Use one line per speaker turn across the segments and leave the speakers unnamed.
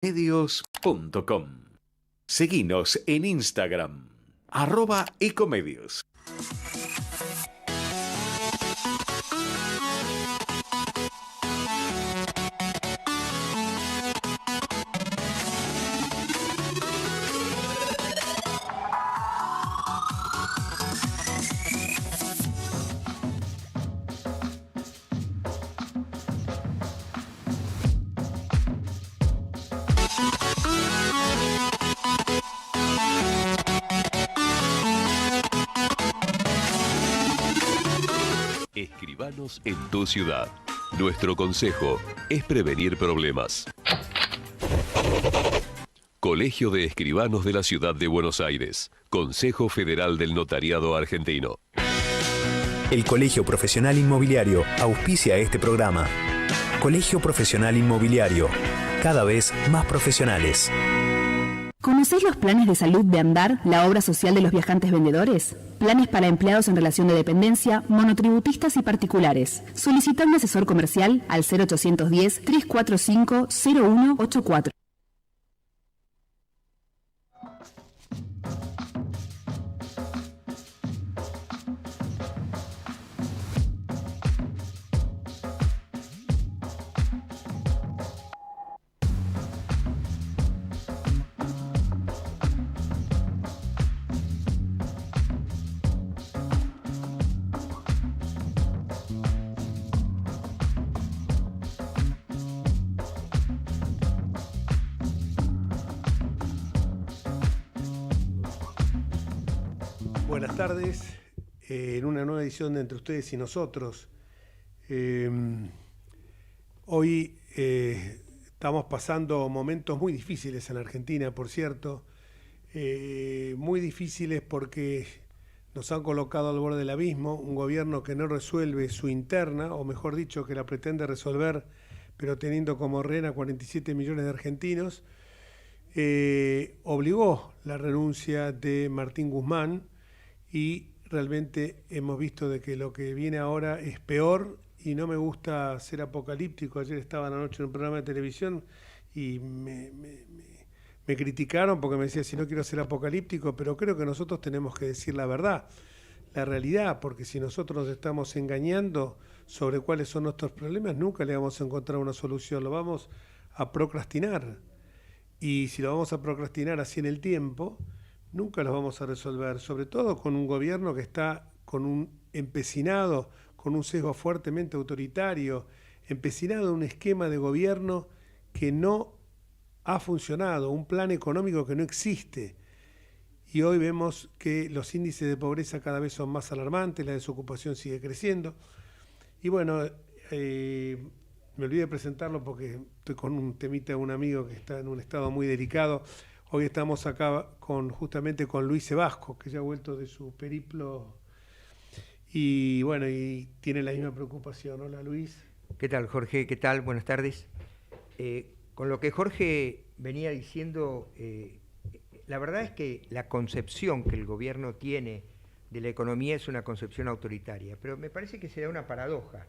Ecomedios.com. Seguinos en Instagram, @ecomedios.
Escribanos en tu ciudad. Nuestro consejo es prevenir problemas. Colegio de Escribanos de la Ciudad de Buenos Aires. Consejo Federal del Notariado Argentino.
El Colegio Profesional Inmobiliario auspicia este programa. Colegio Profesional Inmobiliario, cada vez más profesionales.
¿Conocéis los planes de salud de Andar, la obra social de los viajantes vendedores? Planes para empleados en relación de dependencia, monotributistas y particulares. Solicita un asesor comercial al 0810-345-0184.
Buenas tardes, en una nueva edición de Entre Ustedes y Nosotros. Hoy estamos pasando momentos muy difíciles en Argentina, por cierto, muy difíciles porque nos han colocado al borde del abismo, un gobierno que no resuelve su interna, o mejor dicho, que la pretende resolver, pero teniendo como rehén a 47 millones de argentinos, obligó la renuncia de Martín Guzmán, y realmente hemos visto de que lo que viene ahora es peor, y no me gusta ser apocalíptico. Ayer estaba anoche en un programa de televisión y me criticaron porque me decía si no quiero ser apocalíptico, pero creo que nosotros tenemos que decir la verdad, la realidad, porque si nosotros nos estamos engañando sobre cuáles son nuestros problemas, nunca le vamos a encontrar una solución, lo vamos a procrastinar, y si lo vamos a procrastinar así en el tiempo, nunca los vamos a resolver, sobre todo con un gobierno que está con un empecinado, con un sesgo fuertemente autoritario, empecinado en un esquema de gobierno que no ha funcionado, un plan económico que no existe. Y hoy vemos que los índices de pobreza cada vez son más alarmantes, la desocupación sigue creciendo. Y bueno, me olvidé de presentarlo porque estoy con un temita de un amigo que está en un estado muy delicado. Hoy estamos acá justamente con Luis Sebasco, que ya ha vuelto de su periplo y bueno, y tiene la misma preocupación. Hola, Luis.
¿Qué tal, Jorge? ¿Qué tal? Buenas tardes. Con lo que Jorge venía diciendo, la verdad es que la concepción que el gobierno tiene de la economía es una concepción autoritaria, pero me parece que se da una paradoja.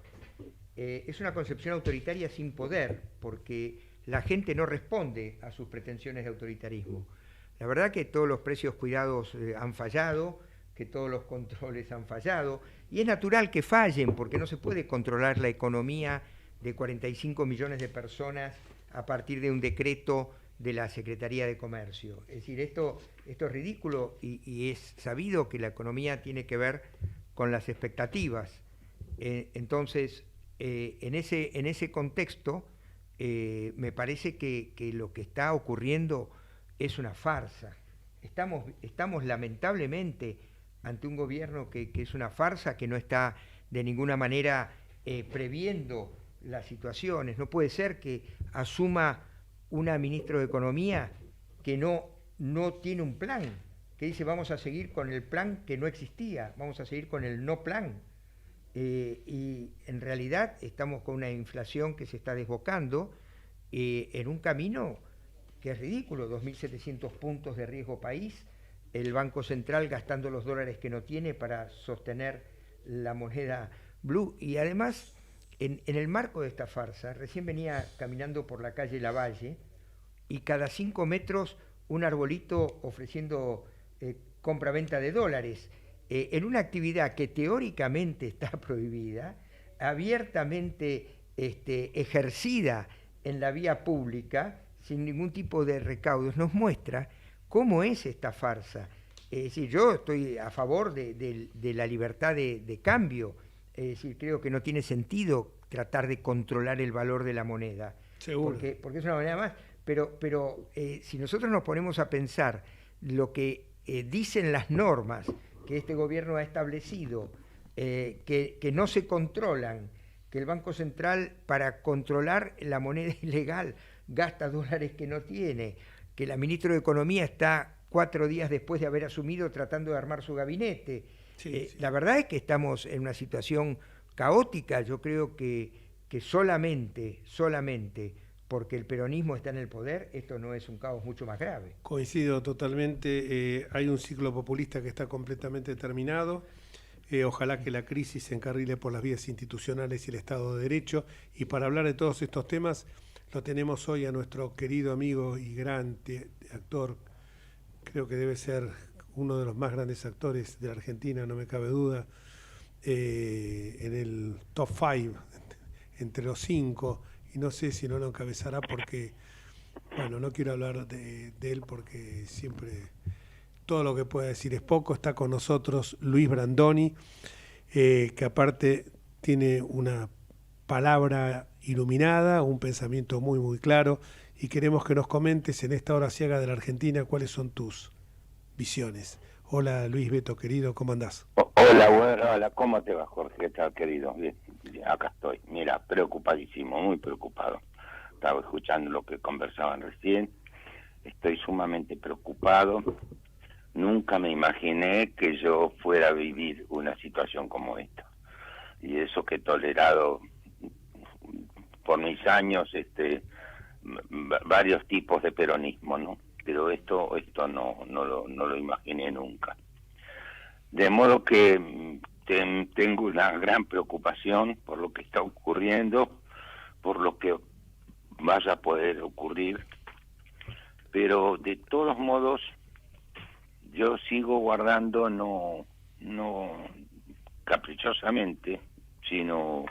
Es una concepción autoritaria sin poder, porque la gente no responde a sus pretensiones de autoritarismo. La verdad que todos los precios cuidados han fallado, que todos los controles han fallado, y es natural que fallen, porque no se puede controlar la economía de 45 millones de personas a partir de un decreto de la Secretaría de Comercio. Es decir, esto es ridículo, y es sabido que la economía tiene que ver con las expectativas. Entonces, en ese contexto, me parece que lo que está ocurriendo es una farsa. Estamos lamentablemente ante un gobierno que es una farsa, que no está de ninguna manera previendo las situaciones. No puede ser que asuma una ministra de Economía que no tiene un plan, que dice vamos a seguir con el plan que no existía, vamos a seguir con el no plan. Y en realidad estamos con una inflación que se está desbocando en un camino que es ridículo, 2.700 puntos de riesgo país, el Banco Central gastando los dólares que no tiene para sostener la moneda blue, y además en el marco de esta farsa, recién venía caminando por la calle Lavalle y cada 5 metros un arbolito ofreciendo compra-venta de dólares, en una actividad que teóricamente está prohibida, abiertamente ejercida en la vía pública, sin ningún tipo de recaudos, nos muestra cómo es esta farsa. Es decir, yo estoy a favor de la libertad de cambio, es decir, creo que no tiene sentido tratar de controlar el valor de la moneda, porque es una moneda más, pero si nosotros nos ponemos a pensar lo que dicen las normas que este gobierno ha establecido, que no se controlan, que el Banco Central para controlar la moneda ilegal gasta dólares que no tiene, que la ministra de Economía está 4 días después de haber asumido tratando de armar su gabinete. Sí. La verdad es que estamos en una situación caótica. Yo creo que solamente porque el peronismo está en el poder, esto no es un caos mucho más grave.
Coincido totalmente. Hay un ciclo populista que está completamente terminado. Ojalá que la crisis se encarrile por las vías institucionales y el Estado de Derecho. Y para hablar de todos estos temas, lo tenemos hoy a nuestro querido amigo y gran actor, creo que debe ser uno de los más grandes actores de la Argentina, no me cabe duda, en el top 5, entre los 5, y no sé si no lo encabezará porque, bueno, no quiero hablar de él porque siempre todo lo que pueda decir es poco. Está con nosotros Luis Brandoni, que aparte tiene una palabra iluminada, un pensamiento muy muy claro, y queremos que nos comentes en esta hora ciega de la Argentina cuáles son tus visiones. Hola Luis Beto, querido, ¿cómo andás?
Hola, ¿cómo te va, Jorge? ¿Qué tal, querido? Bien, acá estoy. Mira, preocupadísimo, muy preocupado. Estaba escuchando lo que conversaban recién. Estoy sumamente preocupado. Nunca me imaginé que yo fuera a vivir una situación como esta. Y eso que he tolerado por mis años varios tipos de peronismo, ¿no? Pero esto no lo imaginé nunca. De modo que tengo una gran preocupación por lo que está ocurriendo, por lo que vaya a poder ocurrir, pero de todos modos yo sigo guardando, no caprichosamente, sino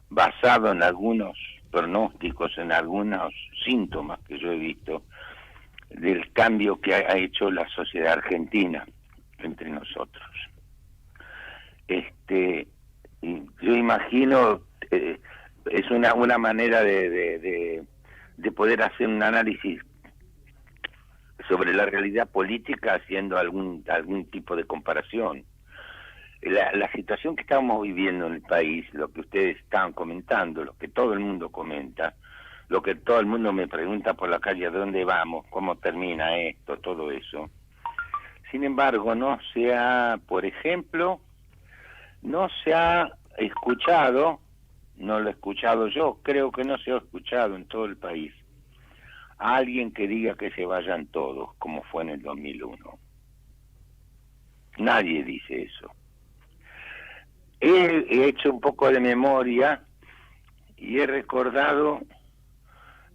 basado en algunos pronósticos, en algunos síntomas que yo he visto del cambio que ha hecho la sociedad argentina entre nosotros. Yo imagino, es una manera de poder hacer un análisis sobre la realidad política haciendo algún tipo de comparación. La situación que estamos viviendo en el país, lo que ustedes están comentando, lo que todo el mundo comenta, lo que todo el mundo me pregunta por la calle, ¿a dónde vamos? ¿Cómo termina esto? Todo eso. Sin embargo, por ejemplo, no se ha escuchado, no lo he escuchado yo, creo que no se ha escuchado en todo el país, a alguien que diga que se vayan todos, como fue en el 2001. Nadie dice eso. He hecho un poco de memoria y he recordado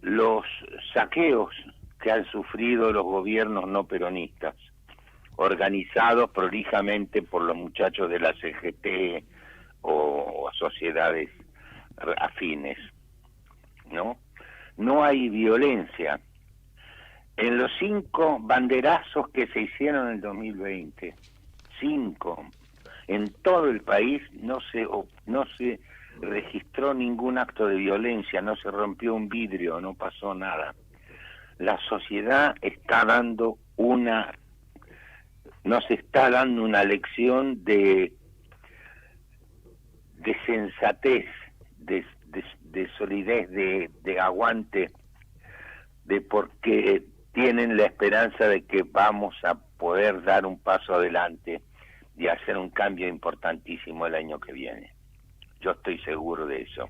los saqueos que han sufrido los gobiernos no peronistas, organizados prolijamente por los muchachos de la CGT o sociedades afines, ¿no? No hay violencia. En los 5 banderazos que se hicieron en el 2020, 5, en todo el país no se registró ningún acto de violencia, no se rompió un vidrio, no pasó nada. La sociedad nos está dando una lección de sensatez, de solidez, de aguante, de porque tienen la esperanza de que vamos a poder dar un paso adelante y hacer un cambio importantísimo el año que viene. Yo estoy seguro de eso.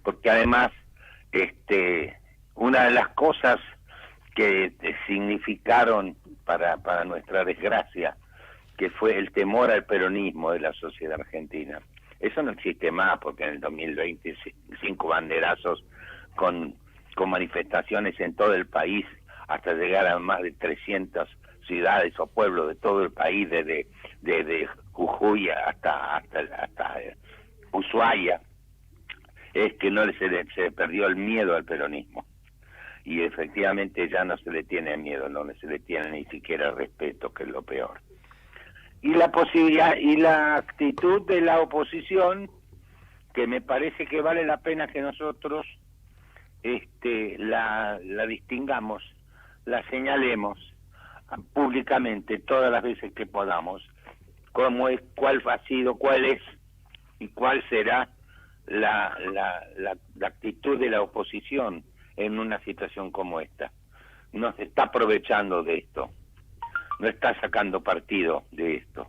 Porque además, una de las cosas que significaron para nuestra desgracia, que fue el temor al peronismo de la sociedad argentina. Eso no existe más, porque en el 2020 5 banderazos con con manifestaciones en todo el país, hasta llegar a más de 300 ciudades o pueblos de todo el país, desde Jujuy hasta Ushuaia, es que se perdió el miedo al peronismo. Y efectivamente ya no se le tiene miedo, no se le tiene ni siquiera respeto, que es lo peor. Y la posibilidad y la actitud de la oposición, que me parece que vale la pena que nosotros la distingamos, la señalemos públicamente todas las veces que podamos, cómo es, cuál ha sido, cuál es y cuál será la actitud de la oposición en una situación como esta. No se está aprovechando de esto, no está sacando partido de esto,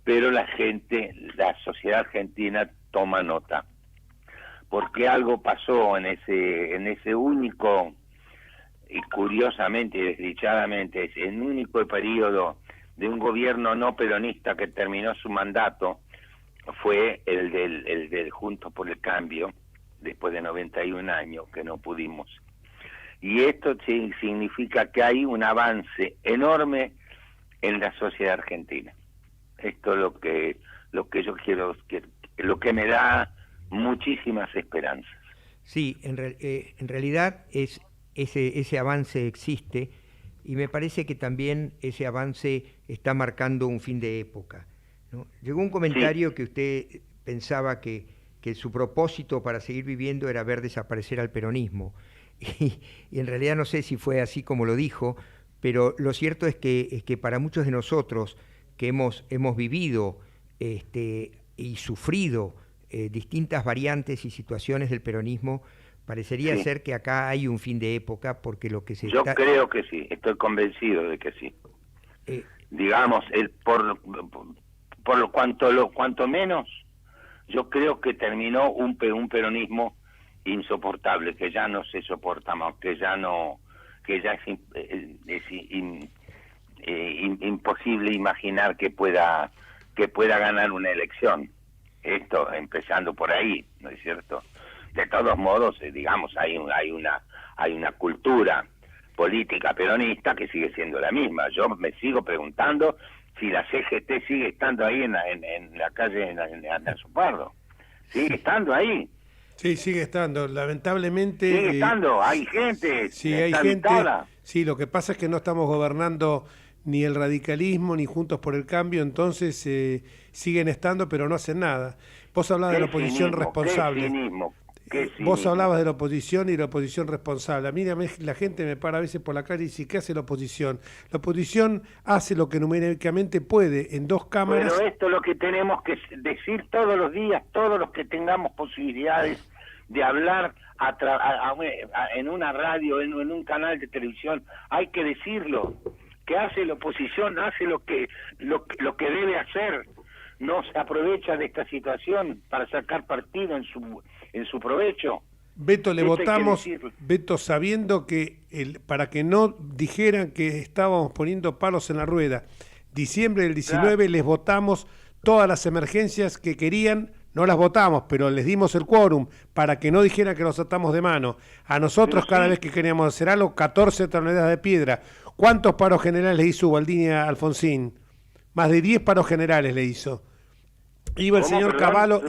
pero la gente, la sociedad argentina toma nota, porque algo pasó en ese único, y curiosamente y desdichadamente, en un único periodo de un gobierno no peronista que terminó su mandato, fue el del Juntos por el Cambio, después de 91 años que no pudimos. Y esto significa que hay un avance enorme en la sociedad argentina. Esto es lo que yo quiero, lo que me da muchísimas esperanzas.
Sí, en realidad ese avance existe, y me parece que también ese avance está marcando un fin de época, ¿no? Llegó un comentario que usted pensaba que su propósito para seguir viviendo era ver desaparecer al peronismo, y en realidad no sé si fue así como lo dijo, pero lo cierto es que para muchos de nosotros que hemos vivido y sufrido distintas variantes y situaciones del peronismo, parecería ser que acá hay un fin de época, porque lo que Yo
creo que sí, estoy convencido de que sí. Digamos, por cuanto menos, yo creo que terminó un peronismo insoportable, que ya no se soporta más, que ya es imposible imaginar que pueda ganar una elección. Esto empezando por ahí, ¿no es cierto? De todos modos, digamos, hay una cultura política peronista que sigue siendo la misma. Yo me sigo preguntando si la CGT sigue estando ahí en la calle en Azopardo. Sigue estando ahí.
Sí, sigue estando. Lamentablemente...
Sigue estando, hay gente.
Sí, hay gente. Sí, lo que pasa es que no estamos gobernando ni el radicalismo ni Juntos por el Cambio, entonces siguen estando, pero no hacen nada. Vos hablabas de la oposición responsable. Vos hablabas de la oposición y la oposición responsable. A mí la gente me para a veces por la calle y dice, ¿qué hace la oposición? La oposición hace lo que numéricamente puede en 2 cámaras.
Pero esto es lo que tenemos que decir todos los días, todos los que tengamos posibilidades de hablar en una radio, en un canal de televisión, hay que decirlo. Que hace la oposición, hace lo que debe hacer, no se aprovecha de esta situación para sacar partido en su provecho.
Beto, le votamos, Beto, sabiendo que para que no dijeran que estábamos poniendo palos en la rueda, diciembre del 19 les votamos todas las emergencias que querían, no las votamos, pero les dimos el quórum para que no dijeran que los atamos de mano. A nosotros cada vez que queríamos hacer algo, 14 toneladas de piedra. ¿Cuántos paros generales le hizo Baldini a Alfonsín? Más de 10 paros generales le hizo. Iba el señor Cavallo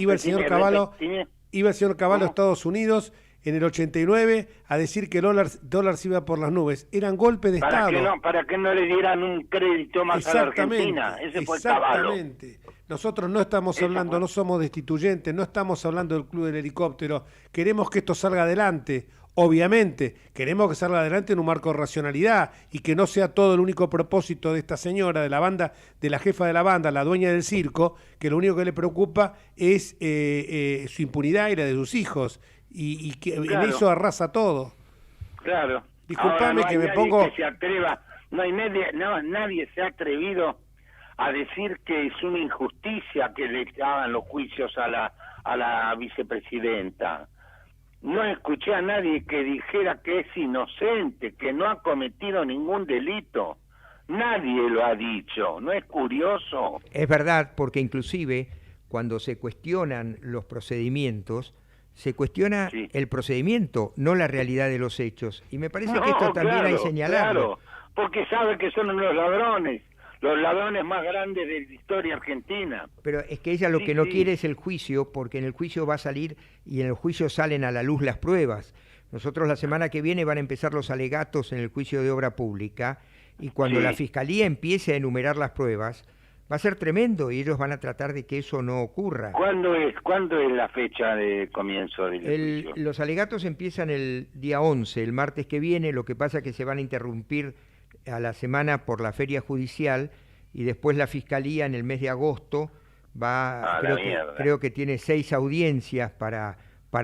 a Estados Unidos en el 89 a decir que el dólar se iba por las nubes. Eran golpes de Estado.
Para que no le dieran un crédito más a la Argentina. Ese fue Cavallo.
Exactamente. Nosotros no estamos hablando, no somos destituyentes, no estamos hablando del Club del Helicóptero. Queremos que esto salga adelante. Obviamente, queremos que salga adelante en un marco de racionalidad y que no sea todo el único propósito de esta señora, de la banda, de la jefa de la banda, la dueña del circo, que lo único que le preocupa es su impunidad y la de sus hijos, y que en eso arrasa todo.
Claro.
Disculpame que me pongo...
Que se atreva, nadie se ha atrevido a decir que es una injusticia que le hagan los juicios a la vicepresidenta. No escuché a nadie que dijera que es inocente, que no ha cometido ningún delito. Nadie lo ha dicho, ¿no es curioso?
Es verdad, porque inclusive cuando se cuestionan los procedimientos, se cuestiona
Sí.
el procedimiento, no la realidad de los hechos. Y me parece
No,
que esto también hay que
claro,
señalarlo.
claro, porque sabe que son los ladrones más grandes de la historia argentina.
Pero es que ella lo
Sí,
que no
sí.
quiere es el juicio, porque en el juicio va a salir y en el juicio salen a la luz las pruebas. Nosotros la semana que viene van a empezar los alegatos en el juicio de obra pública y cuando
Sí.
la Fiscalía empiece a enumerar las pruebas, va a ser tremendo y ellos van a tratar de que eso no ocurra.
¿Cuándo es la fecha de comienzo del juicio?
Los alegatos empiezan el día 11, el martes que viene, lo que pasa es que se van a interrumpir a la semana por la feria judicial y después la Fiscalía en el mes de agosto va,
La mierda.
creo que tiene 6 audiencias para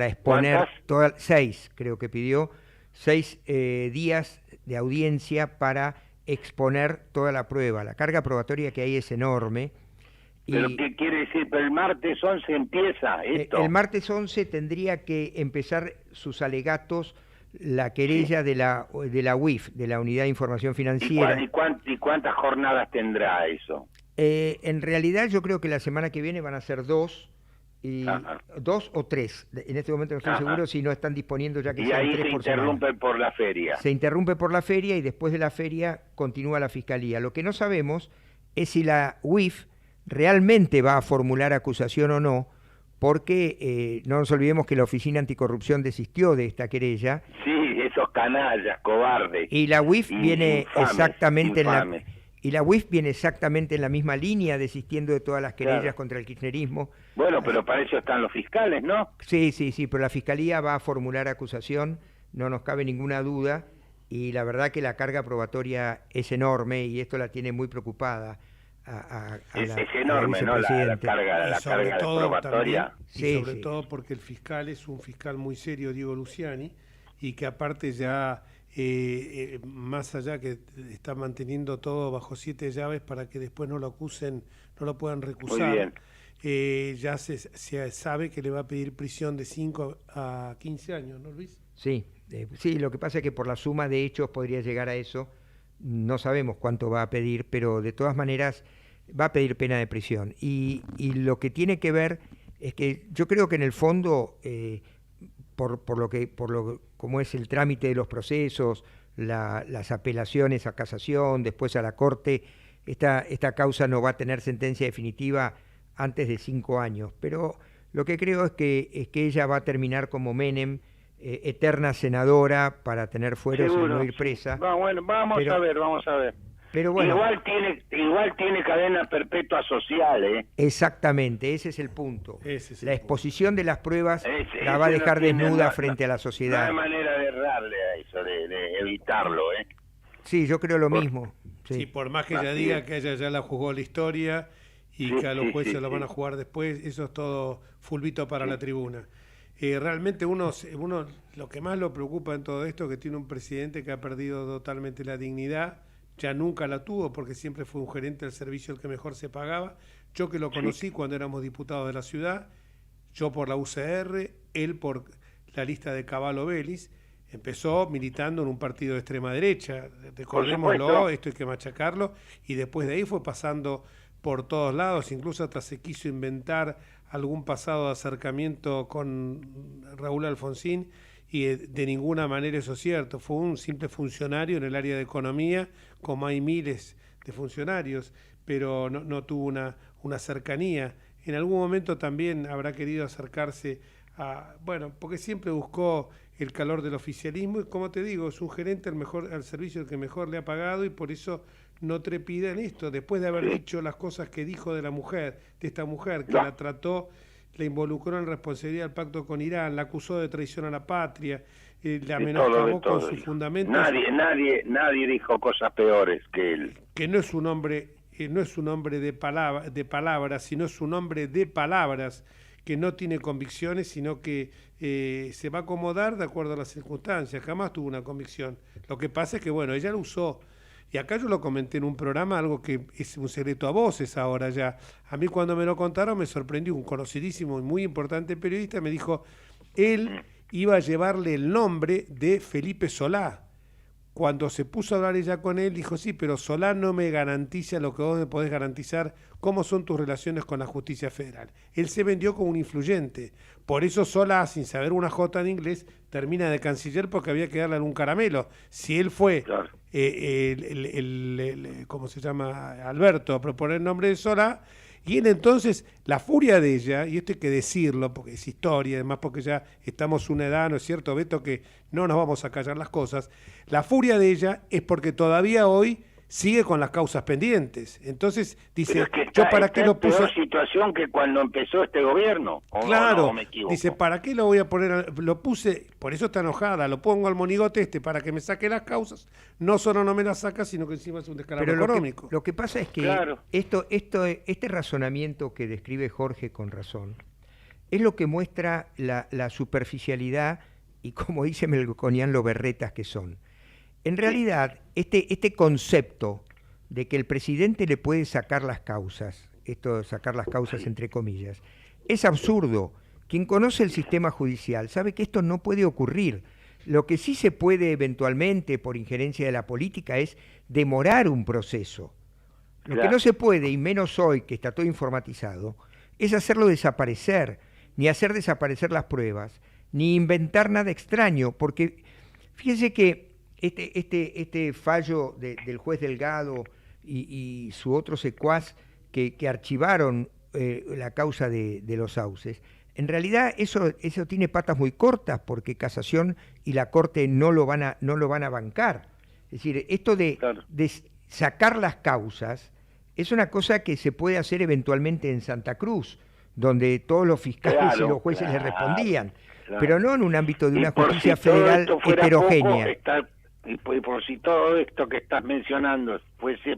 exponer,
¿Cuántas?
6 creo que pidió, 6 días de audiencia para exponer toda la prueba. La carga probatoria que hay es enorme.
¿Pero qué quiere decir? Pero el martes 11 empieza esto.
El martes 11 tendría que empezar sus alegatos la querella de la UIF, de la Unidad de Información Financiera.
¿Y cuántas jornadas tendrá eso?
En realidad yo creo que la semana que viene van a ser 2,
Ajá.
2 o 3. En este momento no estoy
Ajá.
seguro si no están disponiendo ya que
Y
sean
ahí
3
se
por semana.
interrumpe por la feria.
Se interrumpe por la feria y después de la feria continúa la Fiscalía. Lo que no sabemos es si la UIF realmente va a formular acusación o no, porque no nos olvidemos que la Oficina Anticorrupción desistió de esta querella.
Sí, esos canallas, cobardes.
Y la UIF viene
Infames,
exactamente
infames.
y la UIF viene exactamente en la misma línea, desistiendo de todas las querellas
Claro.
contra el kirchnerismo.
Bueno, pero para eso están los fiscales, ¿no?
Sí, pero la Fiscalía va a formular acusación, no nos cabe ninguna duda, y la verdad que la carga probatoria es enorme y esto la tiene muy preocupada
Es enorme, ¿no? La
vicepresidente.
carga,
Y
la
sobre
carga
todo
probatoria.
también, y
Sí,
sobre
sí.
todo porque el fiscal es un fiscal muy serio, Diego Luciani, y que aparte ya, más allá que está manteniendo todo bajo 7 llaves para que después no lo acusen, no lo puedan recusar, ya se sabe que le va a pedir prisión de 5 a 15 años, ¿no, Luis?
Sí, lo que pasa es que por la suma de hechos podría llegar a eso. No sabemos cuánto va a pedir, pero de todas maneras va a pedir pena de prisión. Y lo que tiene que ver es que yo creo que en el fondo, como es el trámite de los procesos, las apelaciones a casación, después a la Corte, esta causa no va a tener sentencia definitiva antes de 5 años. Pero lo que creo es que ella va a terminar como Menem, eterna senadora para tener fueros y no ir presa.
Bueno, vamos a ver.
Pero bueno,
Igual tiene cadena perpetua social, ¿eh?
exactamente, ese es el punto.
Ese es el
La
punto.
exposición de las pruebas
Ese
la va a
no
dejar
tiene
desnuda
nada-
frente a la
No
sociedad.
hay manera de errarle a eso, de evitarlo, ¿eh?
Sí, yo creo lo
Por-
mismo. Sí.
Sí, por más que ella
Así
diga
es.
que ella ya la jugó la historia y
Sí,
que a los
sí,
jueces
sí,
lo van a
sí.
jugar después, eso es todo fulbito para la tribuna. Realmente uno lo que más lo preocupa en todo esto es que tiene un presidente que ha perdido totalmente la dignidad, ya nunca la tuvo porque siempre fue un gerente del servicio el que mejor se pagaba. Yo que lo conocí cuando éramos diputados de la ciudad, yo por la UCR, él por la lista de Cavallo Vélez, empezó militando en un partido de extrema derecha, recordémoslo,
supuesto.
esto hay que machacarlo, y después de ahí fue pasando por todos lados, incluso hasta se quiso inventar algún pasado de acercamiento con Raúl Alfonsín, y de ninguna manera eso es cierto, fue un simple funcionario en el área de economía, como hay miles de funcionarios, pero no tuvo una cercanía. En algún momento también habrá querido acercarse porque siempre buscó el calor del oficialismo y como te digo, es un gerente al servicio que mejor le ha pagado y por eso no trepida en esto, después de haber dicho las cosas que dijo de esta mujer, que la trató, la involucró en responsabilidad del pacto con Irán, la acusó de traición a la patria, la menoscabó con sus fundamentos.
Nadie dijo cosas peores que él.
Que no es un hombre, de palabras, sino es un hombre de palabras, que no tiene convicciones, sino que se va a acomodar de acuerdo a las circunstancias, jamás tuvo una convicción. Lo que pasa es que, bueno, ella lo usó, y acá yo lo comenté en un programa, algo que es un secreto a voces ahora ya. A mí cuando me lo contaron me sorprendió, un conocidísimo y muy importante periodista me dijo, él iba a llevarle el nombre de Felipe Solá, cuando se puso a hablar ella con él, dijo, sí, pero Solá no me garantiza lo que vos me podés garantizar, cómo son tus relaciones con la justicia federal. Él se vendió como un influyente. Por eso Solá, sin saber una jota en inglés, termina de canciller porque había que darle algún caramelo. Si él fue,
Claro.
¿Cómo se llama? Alberto, a proponer el nombre de Solá, y él entonces, la furia de ella, y esto hay que decirlo, porque es historia, además porque ya estamos una edad, ¿no es cierto, Beto?, que no nos vamos a callar las cosas. La furia de ella es porque todavía hoy sigue con las causas pendientes. Entonces dice,
Pero es que
yo para qué lo
en peor
puse...
situación que cuando empezó este gobierno.
Claro,
no me equivoco.
dice, ¿para qué lo voy a poner? Lo puse, por eso está enojada, lo pongo al monigote para que me saque las causas. No solo no me las saca, sino que encima es un descalabro
Pero
económico.
lo que pasa es que
Claro.
este razonamiento que describe Jorge con razón es lo que muestra la superficialidad y, como dice Melconian, lo berretas que son. En realidad, este concepto de que el presidente le puede sacar las causas, sacar las causas entre comillas, es absurdo. Quien conoce el sistema judicial sabe que esto no puede ocurrir. Lo que sí se puede eventualmente, por injerencia de la política, es demorar un proceso. Lo que no se puede, y menos hoy que está todo informatizado, es hacerlo desaparecer, ni hacer desaparecer las pruebas, ni inventar nada extraño, porque fíjense que este fallo del juez Delgado y su otro secuaz que archivaron la causa de los sauces, en realidad eso tiene patas muy cortas porque Casación y la Corte no lo van a bancar. Es decir, esto de sacar las causas es una cosa que se puede hacer eventualmente en Santa Cruz, donde todos los fiscales y los jueces le respondían, pero no en un ámbito de una justicia federal heterogénea.
Y por si todo esto que estás mencionando fuese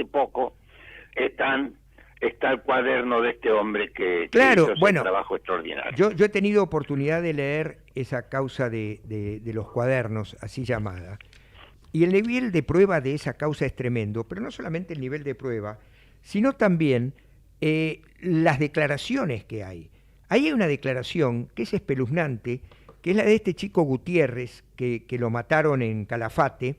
poco, está el cuaderno de este hombre que hizo ese trabajo extraordinario.
Yo he tenido oportunidad de leer esa causa de los cuadernos, así llamada, y el nivel de prueba de esa causa es tremendo, pero no solamente el nivel de prueba, sino también las declaraciones que hay. Ahí hay una declaración que es espeluznante, que es la de este chico Gutiérrez, que lo mataron en Calafate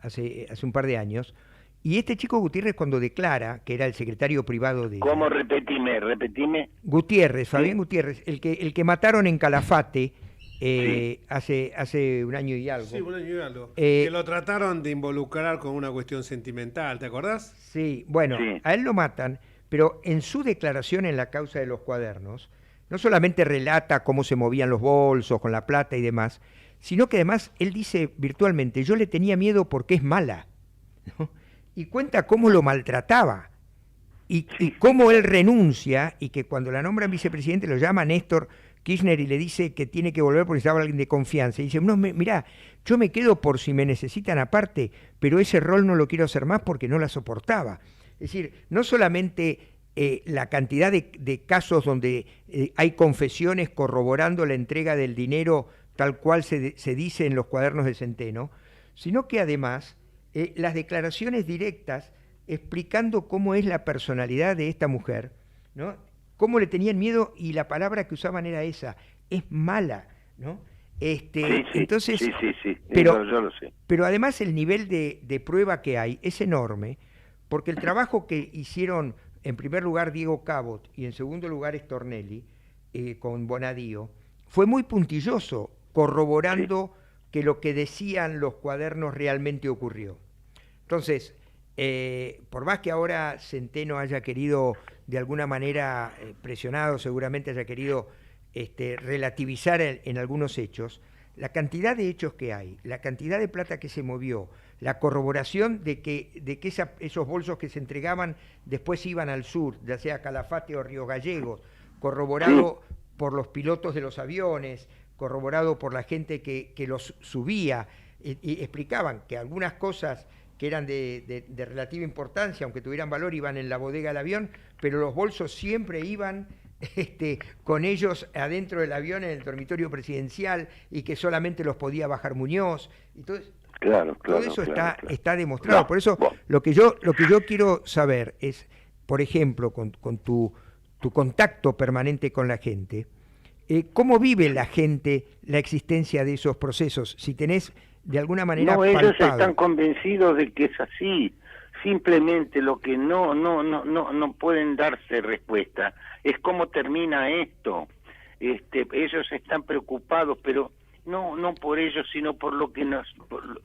hace un par de años, y este chico Gutiérrez cuando declara, que era el secretario privado de...
¿Cómo? Repetime.
Gutiérrez, Fabián Gutiérrez, el que mataron en Calafate hace un año y algo.
Sí, un año y algo. Que lo trataron de involucrar con una cuestión sentimental, ¿te acordás?
Sí, bueno, a él lo matan, pero en su declaración en la causa de los cuadernos, no solamente relata cómo se movían los bolsos con la plata y demás, sino que además él dice virtualmente, yo le tenía miedo porque es mala, ¿no? Y cuenta cómo lo maltrataba y cómo él renuncia y que cuando la nombran vicepresidente lo llama Néstor Kirchner y le dice que tiene que volver porque estaba alguien de confianza. Y dice, no, mirá, yo me quedo por si me necesitan aparte, pero ese rol no lo quiero hacer más porque no la soportaba. Es decir, no solamente la cantidad de casos donde hay confesiones corroborando la entrega del dinero tal cual se dice en los cuadernos de Centeno, sino que además las declaraciones directas explicando cómo es la personalidad de esta mujer, ¿no? Cómo le tenían miedo y la palabra que usaban era esa, es mala, ¿no? Entonces,
sí.
Pero,
yo lo sé.
Pero además el nivel de prueba que hay es enorme, porque el trabajo que hicieron en primer lugar Diego Cabot y en segundo lugar Stornelli con Bonadío fue muy puntilloso, corroborando que lo que decían los cuadernos realmente ocurrió. Entonces, por más que ahora Centeno haya querido, de alguna manera, presionado, seguramente haya querido relativizar en algunos hechos, la cantidad de hechos que hay, la cantidad de plata que se movió, la corroboración de que esos bolsos que se entregaban después iban al sur, ya sea Calafate o Río Gallegos, corroborado por los pilotos de los aviones, corroborado por la gente que los subía, y explicaban que algunas cosas que eran de relativa importancia, aunque tuvieran valor, iban en la bodega del avión, pero los bolsos siempre iban con ellos adentro del avión en el dormitorio presidencial y que solamente los podía bajar Muñoz. Entonces, todo eso está demostrado. No, por eso lo que yo quiero saber es, por ejemplo, con tu contacto permanente con la gente, ¿cómo vive la gente la existencia de esos procesos? Si tenés de alguna manera
No, ellos
palpado.
están convencidos de que es así. Simplemente lo que no pueden darse respuesta es cómo termina esto. Ellos están preocupados, pero no por ellos, sino por lo que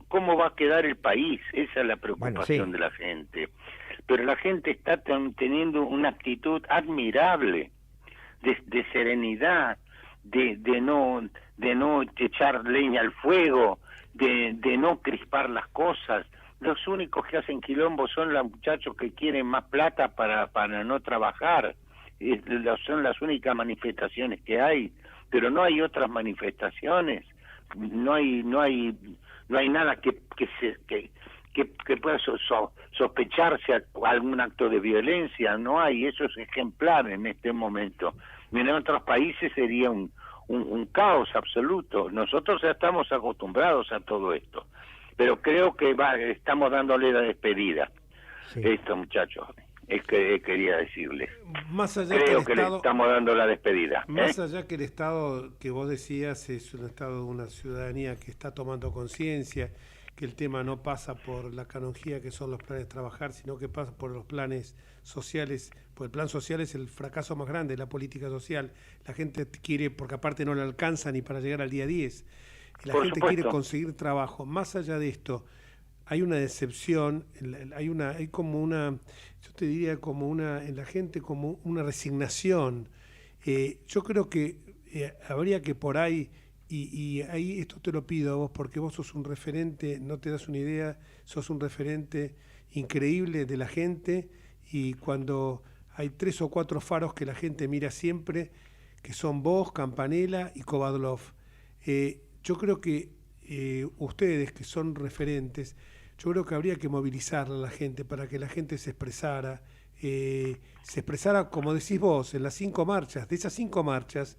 cómo va a quedar el país. Esa es la preocupación de la gente. Pero la gente está teniendo una actitud admirable de serenidad, de no echar leña al fuego, de no crispar las cosas. Los únicos que hacen quilombo son los muchachos que quieren más plata para no trabajar. Son las únicas manifestaciones que hay, pero no hay otras manifestaciones. No hay nada que pueda sospecharse algún acto de violencia. No hay. Eso es ejemplar en este momento. En otros países sería un caos absoluto. Nosotros ya estamos acostumbrados a todo esto, pero creo que estamos dándole la despedida. Sí. Esto, muchachos, es que quería decirles.
Más allá
creo que le estamos dando la despedida.
Más allá que el Estado que vos decías es un Estado de una ciudadanía que está tomando conciencia, que el tema no pasa por la canonjía que son los planes de trabajar, sino que pasa por los planes sociales. Pues el plan social es el fracaso más grande de la política social. La gente quiere, porque aparte no le alcanza ni para llegar al día 10. La gente quiere conseguir trabajo. Más allá de esto, hay una decepción, hay como una, yo te diría como una, en la gente como una resignación. Yo creo que habría que por ahí, y ahí esto te lo pido a vos, porque vos sos un referente, no te das una idea, sos un referente increíble de la gente, y cuando hay 3 o 4 faros que la gente mira siempre, que son vos, Campanella y Kovadlov. Yo creo que ustedes, que son referentes, yo creo que habría que movilizar a la gente para que la gente se expresara, como decís vos, en las 5 marchas. De esas 5 marchas,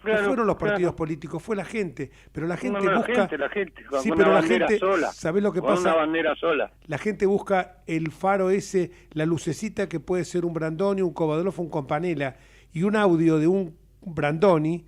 no fueron los partidos políticos, fue la gente, pero la gente busca...
La gente,
sí, pero la gente, ¿sabés lo que pasa?
Una bandera sola.
La gente busca el faro ese, la lucecita que puede ser un Brandoni, un Kovadlov, un Campanella, y un audio de un Brandoni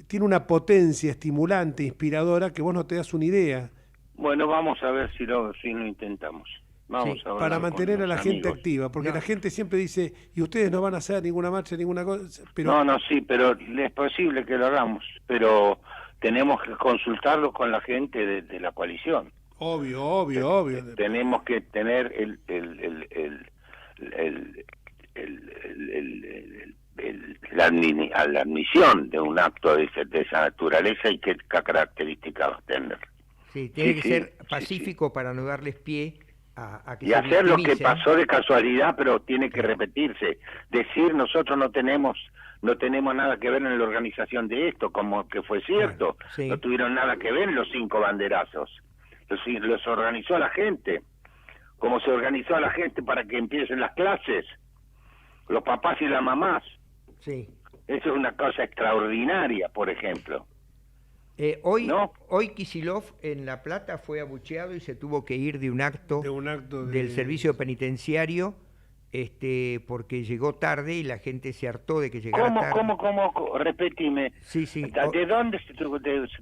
tiene una potencia estimulante, inspiradora, que vos no te das una idea.
Bueno, vamos a ver si lo intentamos. Vamos a ver.
Para mantener a la gente activa, porque la gente siempre dice, y ustedes no van a hacer ninguna marcha, ninguna cosa, pero...
Sí, pero es posible que lo hagamos, pero tenemos que consultarlo con la gente de la coalición.
Obvio.
Tenemos que tener la admisión de un acto de esa naturaleza y qué características va a tener.
Sí, tiene que ser pacífico para no darles pie a que
y hacer lo que pasó de casualidad, pero tiene que repetirse. Decir nosotros no tenemos nada que ver en la organización de esto, como que fue cierto. No tuvieron nada que ver en los 5 banderazos. Los organizó la gente. Como se organizó a la gente para que empiecen las clases, los papás y las mamás.
Sí.
Eso es una cosa extraordinaria, por ejemplo.
Hoy Kicillof en La Plata fue abucheado y se tuvo que ir de un acto del servicio penitenciario porque llegó tarde y la gente se hartó de que llegara tarde.
¿Cómo? Repetime.
Sí.
¿De dónde se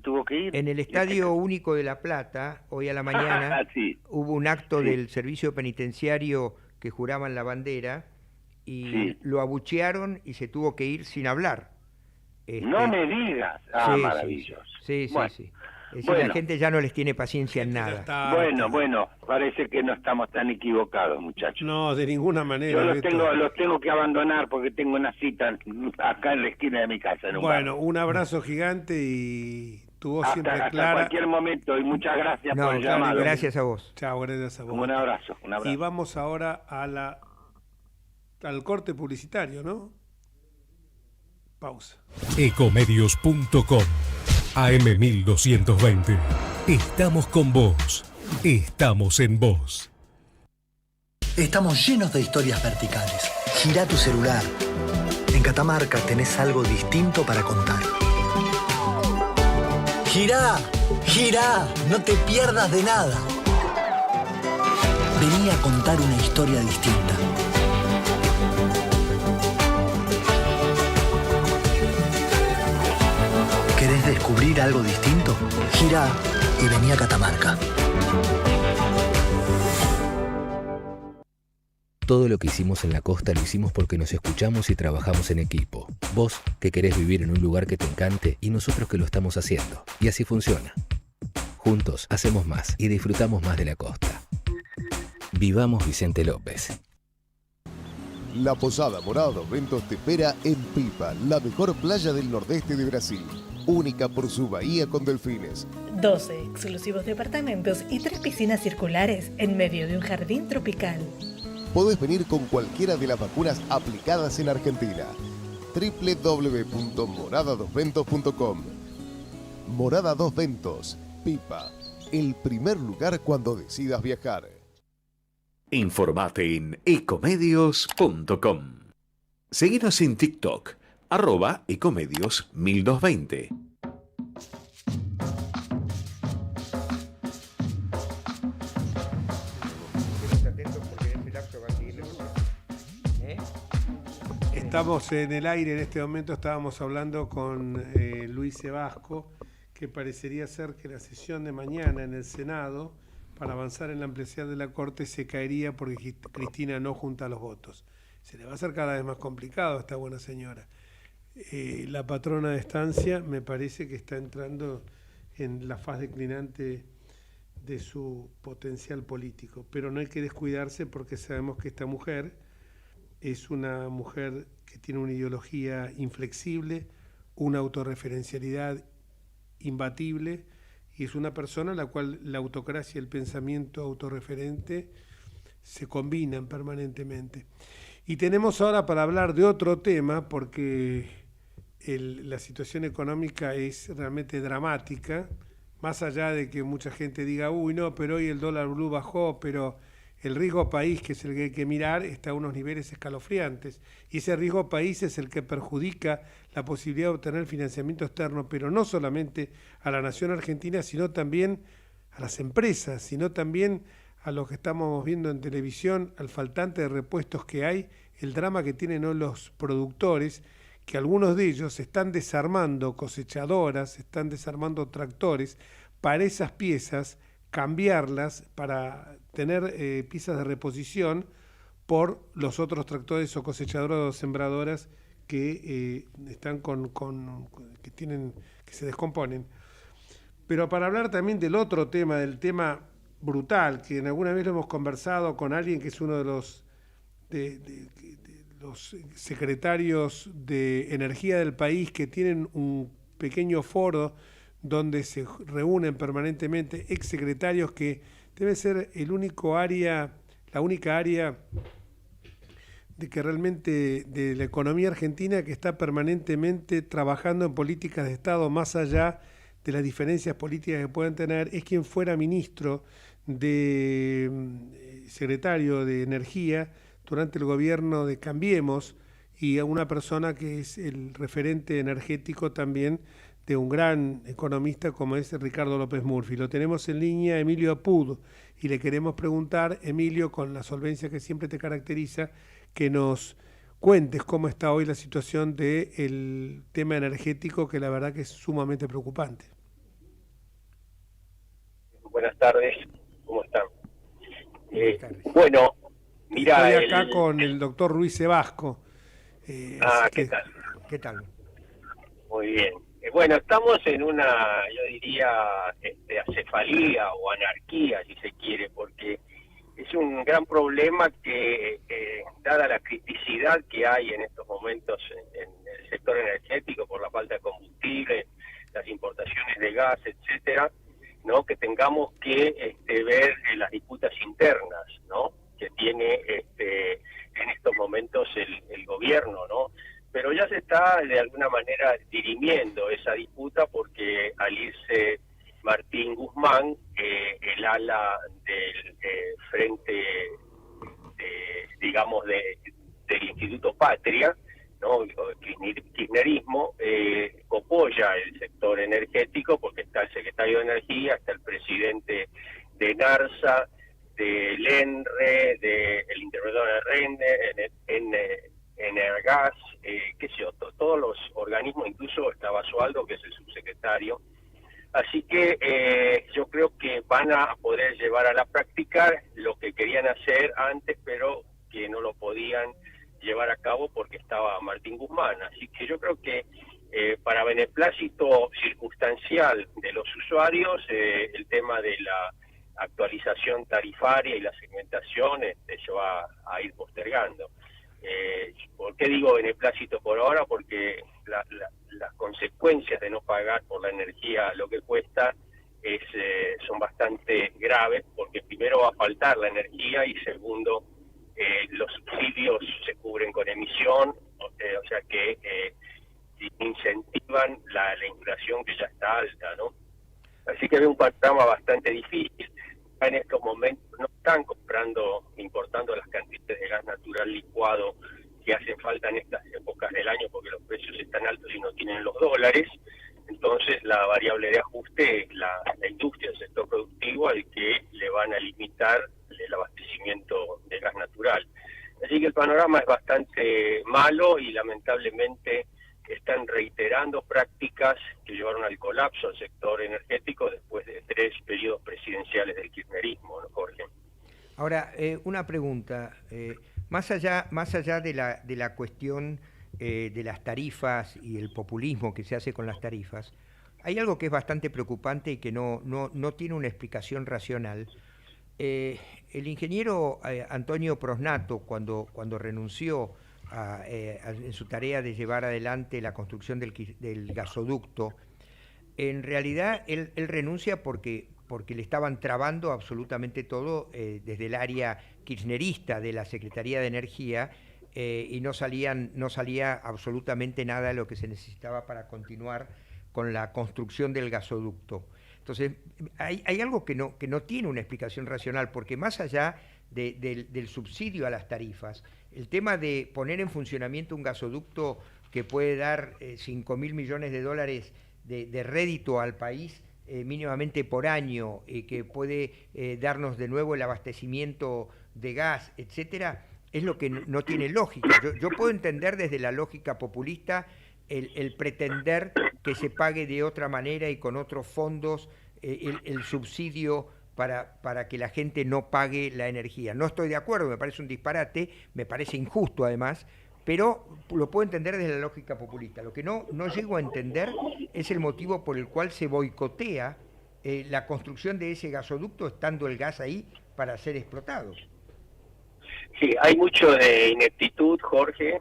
tuvo que ir?
En el Estadio Único de La Plata, hoy a la mañana, hubo un acto del servicio penitenciario que juraban la bandera y lo abuchearon y se tuvo que ir sin hablar.
No me digas. Maravilloso.
Sí. Es decir, la gente ya no les tiene paciencia en nada.
Bueno, parece que no estamos tan equivocados, muchachos.
No, de ninguna manera.
Yo los tengo que abandonar porque tengo una cita acá en la esquina de mi casa.
Un abrazo gigante y tu voz siempre clara.
Hasta cualquier momento, y muchas gracias por el llamado.
Gracias a vos.
Chao, gracias a vos.
Un abrazo.
Y vamos ahora al corte publicitario, ¿no? Pausa.
Ecomedios.com AM1220. Estamos con vos. Estamos en vos.
Estamos llenos de historias verticales. Girá tu celular. En Catamarca tenés algo distinto para contar. Girá, no te pierdas de nada. Vení a contar una historia distinta. ¿Querés descubrir algo distinto? Gira y vení a Catamarca.
Todo lo que hicimos en la costa lo hicimos porque nos escuchamos y trabajamos en equipo. Vos, que querés vivir en un lugar que te encante, y nosotros que lo estamos haciendo. Y así funciona. Juntos hacemos más y disfrutamos más de la costa. Vivamos Vicente López.
La Posada Morada Dos Ventos te espera en Pipa, la mejor playa del nordeste de Brasil. Única por su bahía con delfines.
12 exclusivos departamentos y 3 piscinas circulares en medio de un jardín tropical.
Podés venir con cualquiera de las vacunas aplicadas en Argentina. www.moradadosventos.com. Morada Dos Ventos, Pipa, el primer lugar cuando decidas viajar.
Informate en ecomedios.com. Seguinos en TikTok, @ecomedios1220.
Estamos en el aire en este momento, estábamos hablando con Luis Sebasco, que parecería ser que la sesión de mañana en el Senado, para avanzar en la ampliación de la Corte, se caería porque Cristina no junta los votos. Se le va a hacer cada vez más complicado a esta buena señora. La patrona de estancia me parece que está entrando en la faz declinante de su potencial político, pero no hay que descuidarse porque sabemos que esta mujer es una mujer que tiene una ideología inflexible, una autorreferencialidad imbatible, y es una persona a la cual la autocracia y el pensamiento autorreferente se combinan permanentemente. Y tenemos ahora para hablar de otro tema, porque la situación económica es realmente dramática, más allá de que mucha gente diga, uy, no, pero hoy el dólar blue bajó, pero el riesgo país, que es el que hay que mirar, está a unos niveles escalofriantes. Y ese riesgo país es el que perjudica la posibilidad de obtener financiamiento externo, pero no solamente a la nación argentina, sino también a las empresas, sino también a lo que estamos viendo en televisión, al faltante de repuestos que hay, el drama que tienen hoy los productores, que algunos de ellos están desarmando cosechadoras, están desarmando tractores para esas piezas, cambiarlas para tener piezas de reposición por los otros tractores o cosechadoras o sembradoras que están que se descomponen. Pero para hablar también del otro tema, del tema brutal, que en alguna vez lo hemos conversado con alguien que es uno de los secretarios de energía del país, que tienen un pequeño foro donde se reúnen permanentemente exsecretarios, que debe ser la única área de que realmente de la economía argentina que está permanentemente trabajando en políticas de Estado más allá de las diferencias políticas que puedan tener. Es quien fuera ministro secretario de Energía durante el gobierno de Cambiemos, y a una persona que es el referente energético también de un gran economista como es Ricardo López Murphy. Lo tenemos en línea, Emilio Apud, y le queremos preguntar, Emilio, con la solvencia que siempre te caracteriza, que nos cuentes cómo está hoy la situación del tema energético, que la verdad que es sumamente preocupante.
Buenas tardes, ¿cómo están? Bueno, mira...
Estoy acá con el doctor Luis Sebasco.
¿qué tal?
¿Qué tal?
Muy bien. Bueno, estamos en una, yo diría, acefalía o anarquía, si se quiere, porque es un gran problema que, dada la criticidad que hay en estos momentos en el sector energético por la falta de combustible, las importaciones de gas, etcétera, ¿no? Que tengamos que ver las disputas internas, ¿no? Que tiene en estos momentos el gobierno, ¿no? Pero ya se está de alguna manera dirimiendo esa disputa, porque al irse Martín Guzmán, el ala del frente, digamos, del Instituto Patria, ¿no? El kirchnerismo, apoya el sector energético, porque está el secretario de Energía, está el presidente de NARSA, del ENRE, del interventor de RENE, Energas, qué sé yo, todos los organismos organismo, incluso está Basualdo, que es el subsecretario. Así que yo creo que van a poder llevar a la práctica lo que querían hacer antes, pero que no lo podían llevar a cabo porque estaba Martín Guzmán. Así que yo creo que para beneplácito circunstancial de los usuarios, el tema de la actualización tarifaria y la segmentación se va a ir postergando. ¿Por qué digo beneplácito por ahora? Porque las consecuencias de no pagar por la energía lo que cuesta son bastante graves, porque primero va a faltar la energía y segundo, los subsidios se cubren con emisión, o sea que incentivan la inflación que ya está alta, ¿no? Así que ve un panorama bastante difícil. En estos momentos no están importando las cantidades de gas natural licuado que hacen falta en estas épocas del año porque los precios están altos y no tienen los dólares. Entonces la variable de ajuste es la industria, el sector productivo, al que le van a limitar el abastecimiento de gas natural. Así que el panorama es bastante malo y lamentablemente están reiterando prácticas que llevaron al colapso del sector energético después de 3 periodos presidenciales del kirchnerismo, ¿no, Jorge?
Ahora, una pregunta. Más allá de la cuestión de las tarifas y el populismo que se hace con las tarifas, hay algo que es bastante preocupante y que no tiene una explicación racional. El ingeniero Antonio Prosnato, cuando renunció en su tarea de llevar adelante la construcción del gasoducto, en realidad él renuncia porque le estaban trabando absolutamente todo desde el área kirchnerista de la Secretaría de Energía, y no salía absolutamente nada de lo que se necesitaba para continuar con la construcción del gasoducto. Entonces, hay algo que no tiene una explicación racional, porque más allá del subsidio a las tarifas, el tema de poner en funcionamiento un gasoducto que puede dar 5.000 millones de dólares de rédito al país mínimamente por año, que puede darnos de nuevo el abastecimiento de gas, etcétera, es lo que no tiene lógica. Yo puedo entender desde la lógica populista el pretender que se pague de otra manera y con otros fondos el subsidio para que la gente no pague la energía. No estoy de acuerdo, me parece un disparate, me parece injusto además, pero lo puedo entender desde la lógica populista. Lo que no llego a entender es el motivo por el cual se boicotea la construcción de ese gasoducto estando el gas ahí para ser explotado.
Sí, hay mucho de ineptitud, Jorge.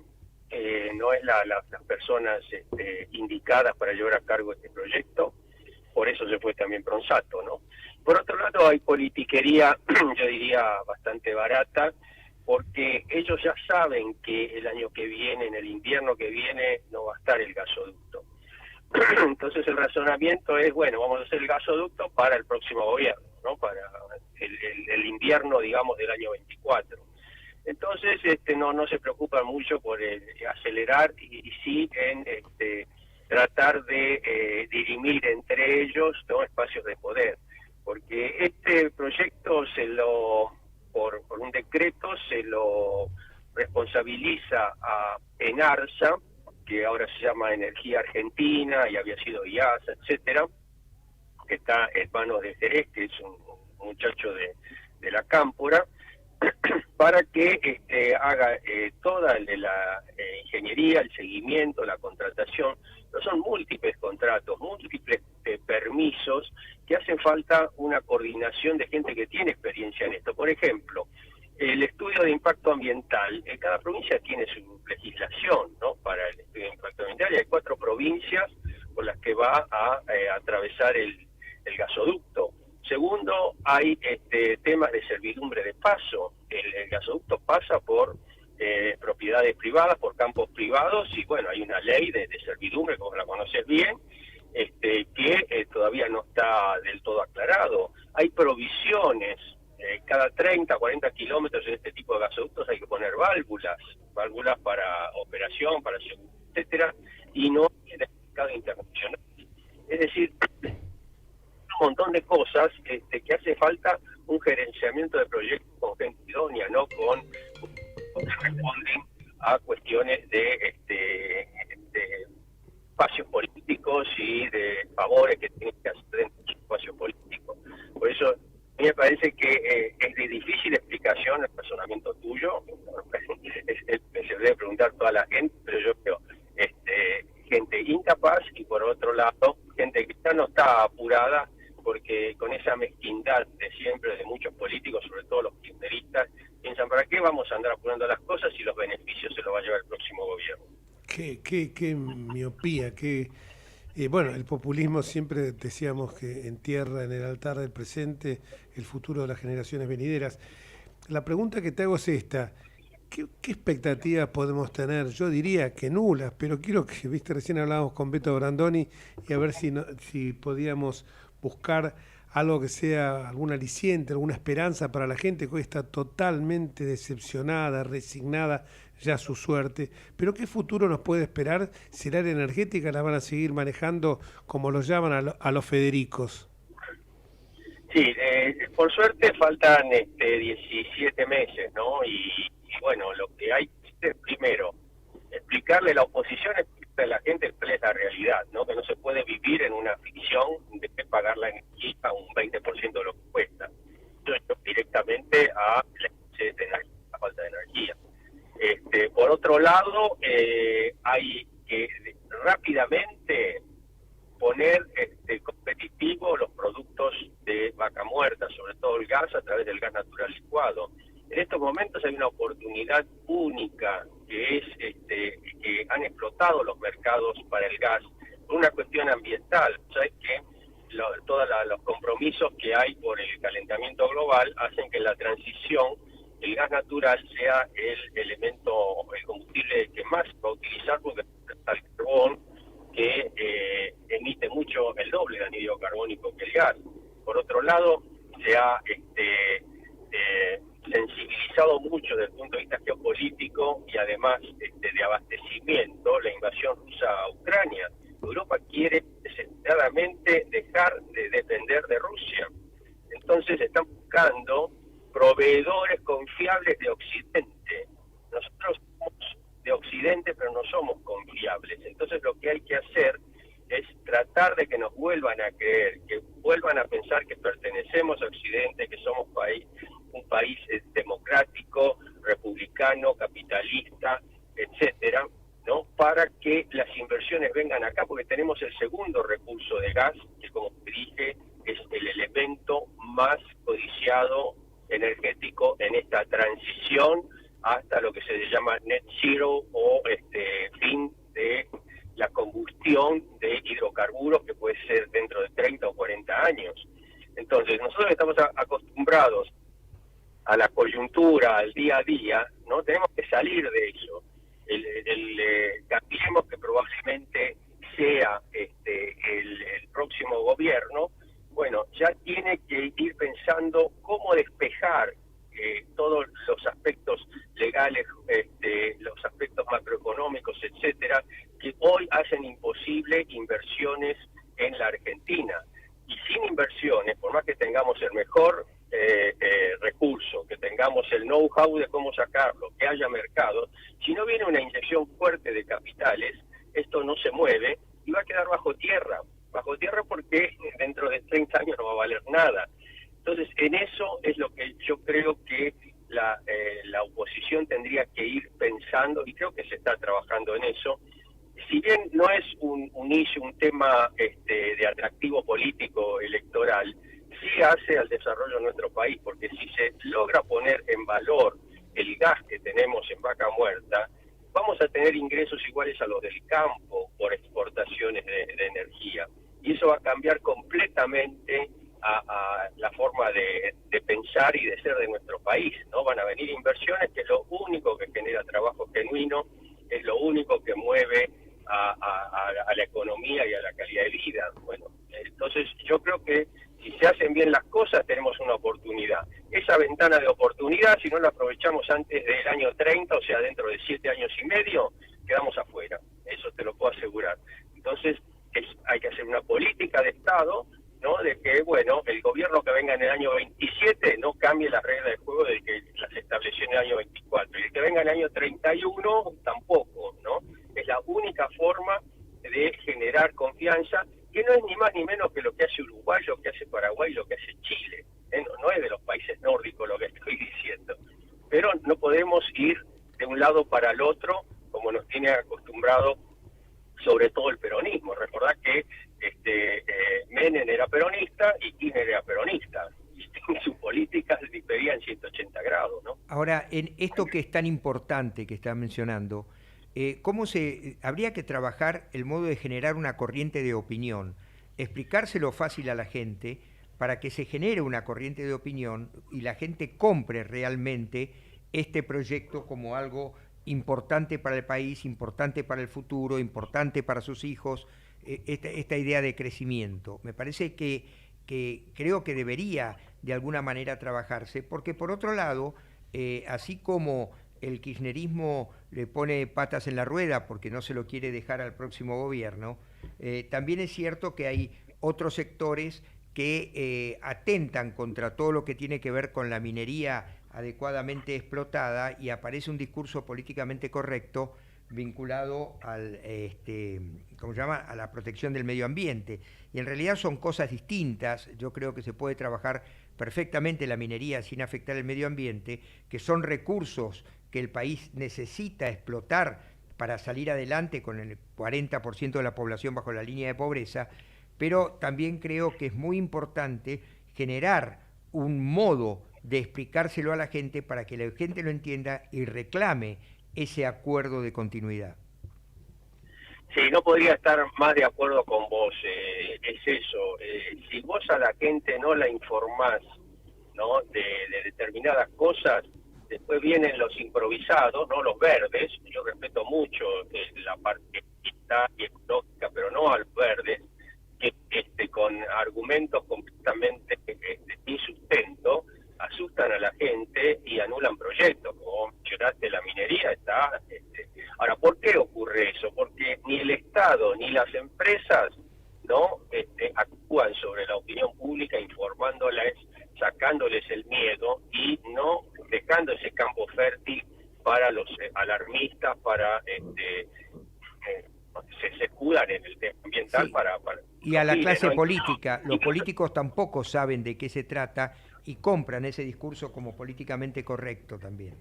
No es las personas indicadas para llevar a cargo este proyecto. Por eso se fue también Prosnato, ¿no? Por otro lado, hay politiquería, yo diría, bastante barata, porque ellos ya saben que el año que viene, en el invierno que viene, no va a estar el gasoducto. Entonces el razonamiento es, bueno, vamos a hacer el gasoducto para el próximo gobierno, ¿no? Para el invierno, digamos, del año 24. Entonces no se preocupan mucho por acelerar y sí en tratar de dirimir entre ellos, ¿no?, espacios de poder. Porque este proyecto por un decreto se lo responsabiliza a ENARSA, que ahora se llama Energía Argentina y había sido IASA, etcétera, que está en manos de Jerez, que es un muchacho de la Cámpora, para que haga toda la ingeniería, el seguimiento, la contratación. Pero son múltiples contratos, múltiples permisos, que hacen falta una coordinación de gente que tiene experiencia en esto. Por ejemplo, el estudio de impacto ambiental, cada provincia tiene su legislación, ¿no?, para el estudio de impacto ambiental, y hay 4 provincias por las que va a atravesar el gasoducto. Segundo, hay temas de servidumbre de paso. El gasoducto pasa por propiedades privadas, por campos privados, y bueno, hay una ley de servidumbre, como la conoces bien, que todavía no está del todo aclarado. Hay provisiones, cada 30, 40 kilómetros en este tipo de gasoductos hay que poner válvulas para operación, para seguridad, etcétera, y no en el mercado internacional. Es decir, un montón de cosas que hace falta un gerenciamiento de proyectos con gente idónea, no con que responden a cuestiones de espacios políticos y de favores que tienen que hacer dentro de su espacio político. Por eso, a mí me parece que es de difícil explicación el razonamiento tuyo. Se debe preguntar toda la gente, pero yo creo gente incapaz y por otro lado gente que ya no está apurada, porque con esa mezquindad de siempre de muchos políticos, sobre todo los kirchneristas, piensan, ¿para qué vamos a andar apurando las cosas si los beneficios se los va a llevar el próximo gobierno?
Qué miopía, bueno, el populismo siempre decíamos que entierra en el altar del presente el futuro de las generaciones venideras. La pregunta que te hago es esta: ¿qué expectativas podemos tener? Yo diría que nulas, pero quiero que, recién hablábamos con Beto Brandoni y a ver si podíamos buscar algo que sea algún aliciente, alguna esperanza para la gente que hoy está totalmente decepcionada, resignada ya a su suerte. Pero ¿qué futuro nos puede esperar si el área energética la van a seguir manejando como lo llaman a los Federicos?
Sí, por suerte faltan 17 meses, ¿no? Y bueno, lo que hay que hacer primero, explicarle a la oposición, explicarle a la gente cuál es la realidad, ¿no? Que no se puede vivir en una ficción de pagar la energía a un 20% de lo que cuesta. Yo directamente a la falta de energía. Por otro lado, hay que rápidamente poner competitivos los productos de vaca muerta, sobre todo el gas, a través del gas natural licuado. En estos momentos hay una oportunidad única que es que han explotado los mercados para el gas por una cuestión ambiental. ¿Sabes qué? Todos los compromisos que hay por el calentamiento global hacen que en la transición el gas natural sea el elemento, el combustible que más va a utilizar, porque está el carbón, que emite mucho, el doble de anhídrido carbónico que el gas. Por otro lado, se ha sensibilizado mucho desde el punto de vista geopolítico y además de abastecimiento la invasión rusa a Ucrania. Europa quiere desesperadamente dejar de depender de Rusia. Entonces están buscando proveedores confiables de Occidente. Nosotros somos de Occidente, pero no somos confiables. Entonces lo que hay que hacer es tratar de que nos vuelvan a creer, que vuelvan a pensar que pertenecemos a Occidente, que somos un país democrático, republicano, capitalista, etcétera, ¿no? Para que las inversiones vengan acá, porque tenemos el segundo recurso de gas, que como te dije, es el elemento más codiciado energético en esta transición hasta lo que se llama net zero o fin de la combustión de hidrocarburos, que puede ser dentro de 30 o 40 años. Entonces, nosotros estamos acostumbrados a la coyuntura, al día a día, ¿no? Tenemos que salir de eso. Cambiemos, que probablemente sea el próximo gobierno, bueno, ya tiene que ir pensando cómo despejar todos los aspectos legales, los aspectos macroeconómicos, etcétera, que hoy hacen imposible inversiones en la Argentina. Y sin inversiones, por más que tengamos el mejor recurso, que tengamos el know-how de cómo sacarlo, que haya mercado, si no viene una inyección fuerte de capitales, esto no se mueve y va a quedar bajo tierra porque dentro de 30 años no va a valer nada. Entonces, en eso es lo que yo creo que la oposición tendría que ir pensando, y creo que se está trabajando en eso. Si bien no es un tema de atractivo político electoral, sí hace al desarrollo de nuestro país, porque si se logra poner en valor el gas que tenemos en Vaca Muerta, vamos a tener ingresos iguales a los del campo por exportaciones de energía. Y eso va a cambiar completamente a la forma de pensar y de ser de nuestro país, ¿no? Van a venir inversiones, que es lo único que genera trabajo genuino, es lo único que mueve a la economía y a la calidad de vida. Bueno, entonces yo creo que si se hacen bien las cosas tenemos una oportunidad. Esa ventana de oportunidad, si no la aprovechamos antes del año 30, o sea, dentro de 7 años y medio, quedamos afuera. Eso te lo puedo asegurar. Entonces hay que hacer una política de Estado, ¿no? De que, bueno, el gobierno que venga en el año 27 no cambie las reglas de juego de que las estableció en el año 24. Y el que venga en el año 31 tampoco, ¿no? Es la única forma de de generar confianza, que no es ni más ni menos que lo que hace Uruguay, lo que hace Paraguay, lo que hace Chile. No es de los países nórdicos lo que estoy diciendo. Pero no podemos ir de un lado para el otro, como nos tiene acostumbrado sobre todo el peronismo. Recordad que Menem era peronista y Kirchner era peronista. Y sus políticas diferían 180 grados, ¿no?
Ahora, en esto que es tan importante que están mencionando, habría que trabajar el modo de generar una corriente de opinión, explicárselo fácil a la gente para que se genere una corriente de opinión y la gente compre realmente este proyecto como algo importante para el país, importante para el futuro, importante para sus hijos, esta idea de crecimiento. Me parece que creo que debería de alguna manera trabajarse, porque por otro lado, así como el kirchnerismo le pone patas en la rueda porque no se lo quiere dejar al próximo gobierno, también es cierto que hay otros sectores que atentan contra todo lo que tiene que ver con la minería adecuadamente explotada, y aparece un discurso políticamente correcto vinculado al, ¿cómo se llama?, a la protección del medio ambiente. Y en realidad son cosas distintas. Yo creo que se puede trabajar perfectamente la minería sin afectar el medio ambiente, que son recursos que el país necesita explotar para salir adelante con el 40% de la población bajo la línea de pobreza, pero también creo que es muy importante generar un modo de explicárselo a la gente para que la gente lo entienda y reclame ese acuerdo de continuidad.
Sí, no podría estar más de acuerdo con vos. Es eso. Si vos a la gente no la informás, ¿no?, de determinadas cosas, después vienen los improvisados, no los verdes. Yo respeto mucho la parte ecológica, pero no a los verdes, que con argumentos completamente sin sustento asustan a la gente y anulan proyectos. Como mencionaste, la minería está... Ahora, ¿por qué ocurre eso? Porque ni el Estado ni las empresas no actúan sobre la opinión pública informándoles, sacándoles el miedo y no dejando ese campo fértil para los alarmistas, para se escudan en el tema ambiental. Sí. para
y a la clase política, los políticos tampoco saben de qué se trata y compran ese discurso como políticamente correcto también.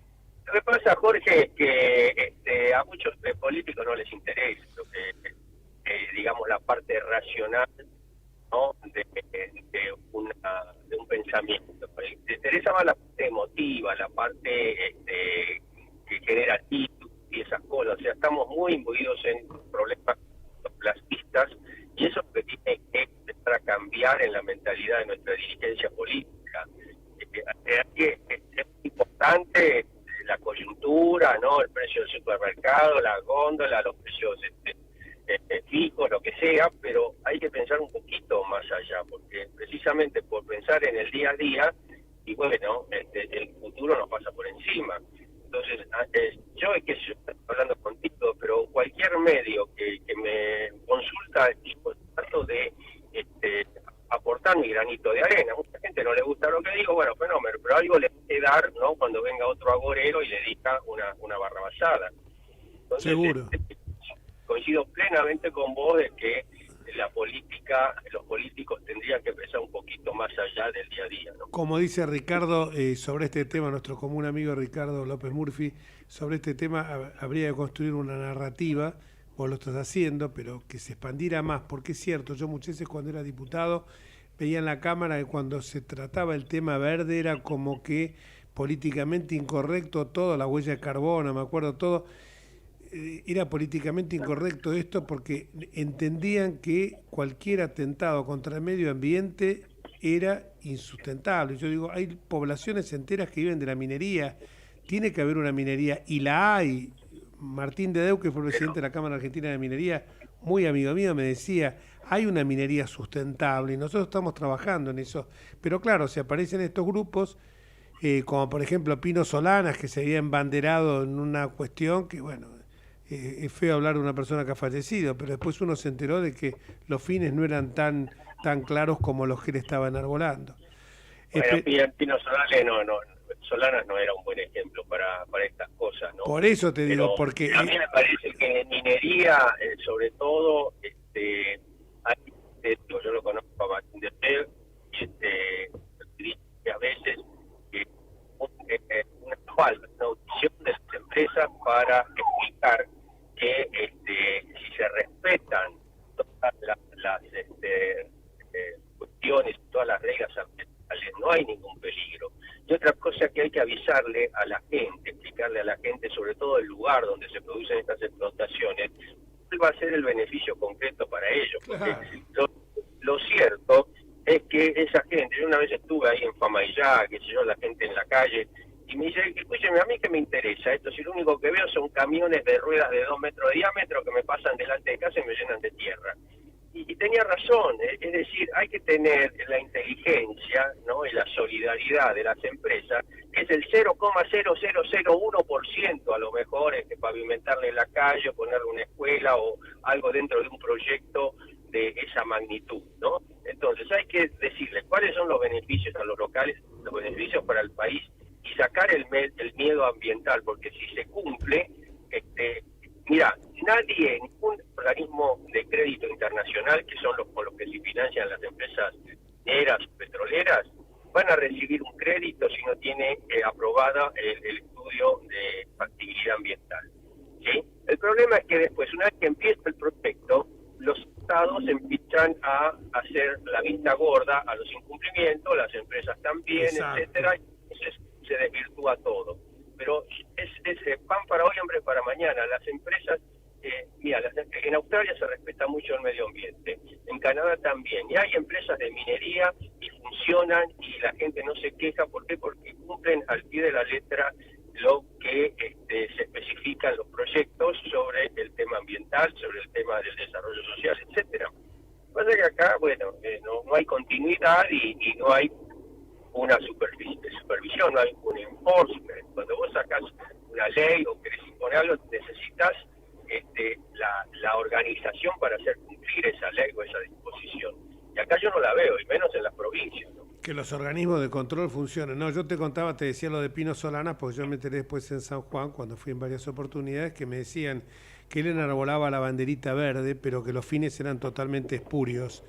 Lo que pasa, Jorge, es que a muchos políticos no les interesa lo que digamos, la parte racional, ¿no?, de un pensamiento. Les interesa más la parte emotiva, la parte que genera títulos y esas cosas. O sea, estamos muy imbuidos en problemas plastistas, y eso que tiene que empezar a cambiar en la mentalidad de nuestra dirigencia política. Es importante la coyuntura, ¿no?, el precio del supermercado, la góndola, los precios fijos, lo que sea, pero hay que pensar un poquito más allá, porque precisamente por pensar en el día a día, y bueno, el futuro nos pasa por encima. Entonces, yo es que estoy hablando contigo, pero cualquier medio que me consulta, trato de aportar mi granito de arena. Mucha gente no le gusta lo que digo, bueno, fenómeno, pero algo le puede dar, ¿no?, cuando venga otro agorero y le diga una barrabasada. Entonces,
seguro.
Coincido plenamente con vos de que la política, los políticos tendrían que pensar un poquito más allá del día a día, ¿no?
Como dice Ricardo, sobre este tema, nuestro común amigo Ricardo López Murphy, sobre este tema habría que construir una narrativa, vos lo estás haciendo, pero que se expandiera más, porque es cierto, yo muchas veces cuando era diputado veía en la Cámara que cuando se trataba el tema verde era como que políticamente incorrecto todo, la huella de carbono, me acuerdo todo, era políticamente incorrecto esto porque entendían que cualquier atentado contra el medio ambiente era insustentable. Yo digo, hay poblaciones enteras que viven de la minería, tiene que haber una minería, y la hay. Martín Dedeu, que fue presidente de la Cámara Argentina de Minería, muy amigo mío, me decía, hay una minería sustentable y nosotros estamos trabajando en eso. Pero claro, se aparecen estos grupos, como por ejemplo Pino Solanas, que se había embanderado en una cuestión que, bueno, es feo hablar de una persona que ha fallecido, pero después uno se enteró de que los fines no eran tan claros como los que le estaban enarbolando.
Bueno, Pino Solanas no, Solanas no era un buen ejemplo para estas cosas, ¿no?
Por eso te digo, porque...
A mí me parece que en minería, sobre todo, yo lo conozco a Martín de Ter, y a veces una falta, una audición de las empresas para explicar que si se respetan todas las cuestiones, todas las reglas ambientales, no hay ningún peligro. Y otra cosa que hay que avisarle a la gente, explicarle a la gente, sobre todo el lugar donde se producen estas explotaciones, cuál va a ser el beneficio concreto para ellos. Porque lo cierto es que esa gente, yo una vez estuve ahí en Famaillá, qué sé yo, la gente en la calle, y me dice, escúcheme, a mí que me interesa esto, si lo único que veo son camiones de ruedas de 2 metros de diámetro que me pasan delante de casa y me llenan de tierra. Y tenía razón, es decir, hay que tener la inteligencia, ¿no?, y la solidaridad de las empresas, que es el 0,0001% a lo mejor, pavimentarle la calle, ponerle una escuela o algo dentro de un proyecto de esa magnitud, ¿no? Entonces hay que decirles cuáles son los beneficios a los locales, los beneficios para el país, y sacar el miedo ambiental, porque si se cumple, mira, nadie, ningún organismo de crédito internacional, que son los con los que se financian las empresas mineras, petroleras, van a recibir un crédito si no tiene aprobada el estudio de factibilidad ambiental, ¿sí? El problema es que después, una vez que empieza el proyecto, los estados empiezan a hacer la vista gorda a los incumplimientos, las empresas también, etcétera, y se desvirtúa todo. Pero es pan para hoy, hambre para mañana. Las empresas, mira, en Australia se respeta mucho el medio ambiente, en Canadá también, y hay empresas de minería y funcionan y la gente no se queja. ¿Por qué? Porque cumplen al pie de la letra lo que se especifica en los proyectos sobre el tema ambiental, sobre el tema del desarrollo social, etcétera. Lo que pasa es que acá, bueno, no hay continuidad y no hay una supervisión, no hay un enforcement. Cuando vos sacás una ley o querés imponer algo, necesitas la organización para hacer cumplir esa ley o esa disposición. Y acá yo no la veo, y menos en las provincias, ¿no?
Que los organismos de control funcionen. No, yo te contaba, te decía lo de Pino Solanas, porque yo me enteré después en San Juan, cuando fui en varias oportunidades, que me decían que él enarbolaba la banderita verde, pero que los fines eran totalmente espurios.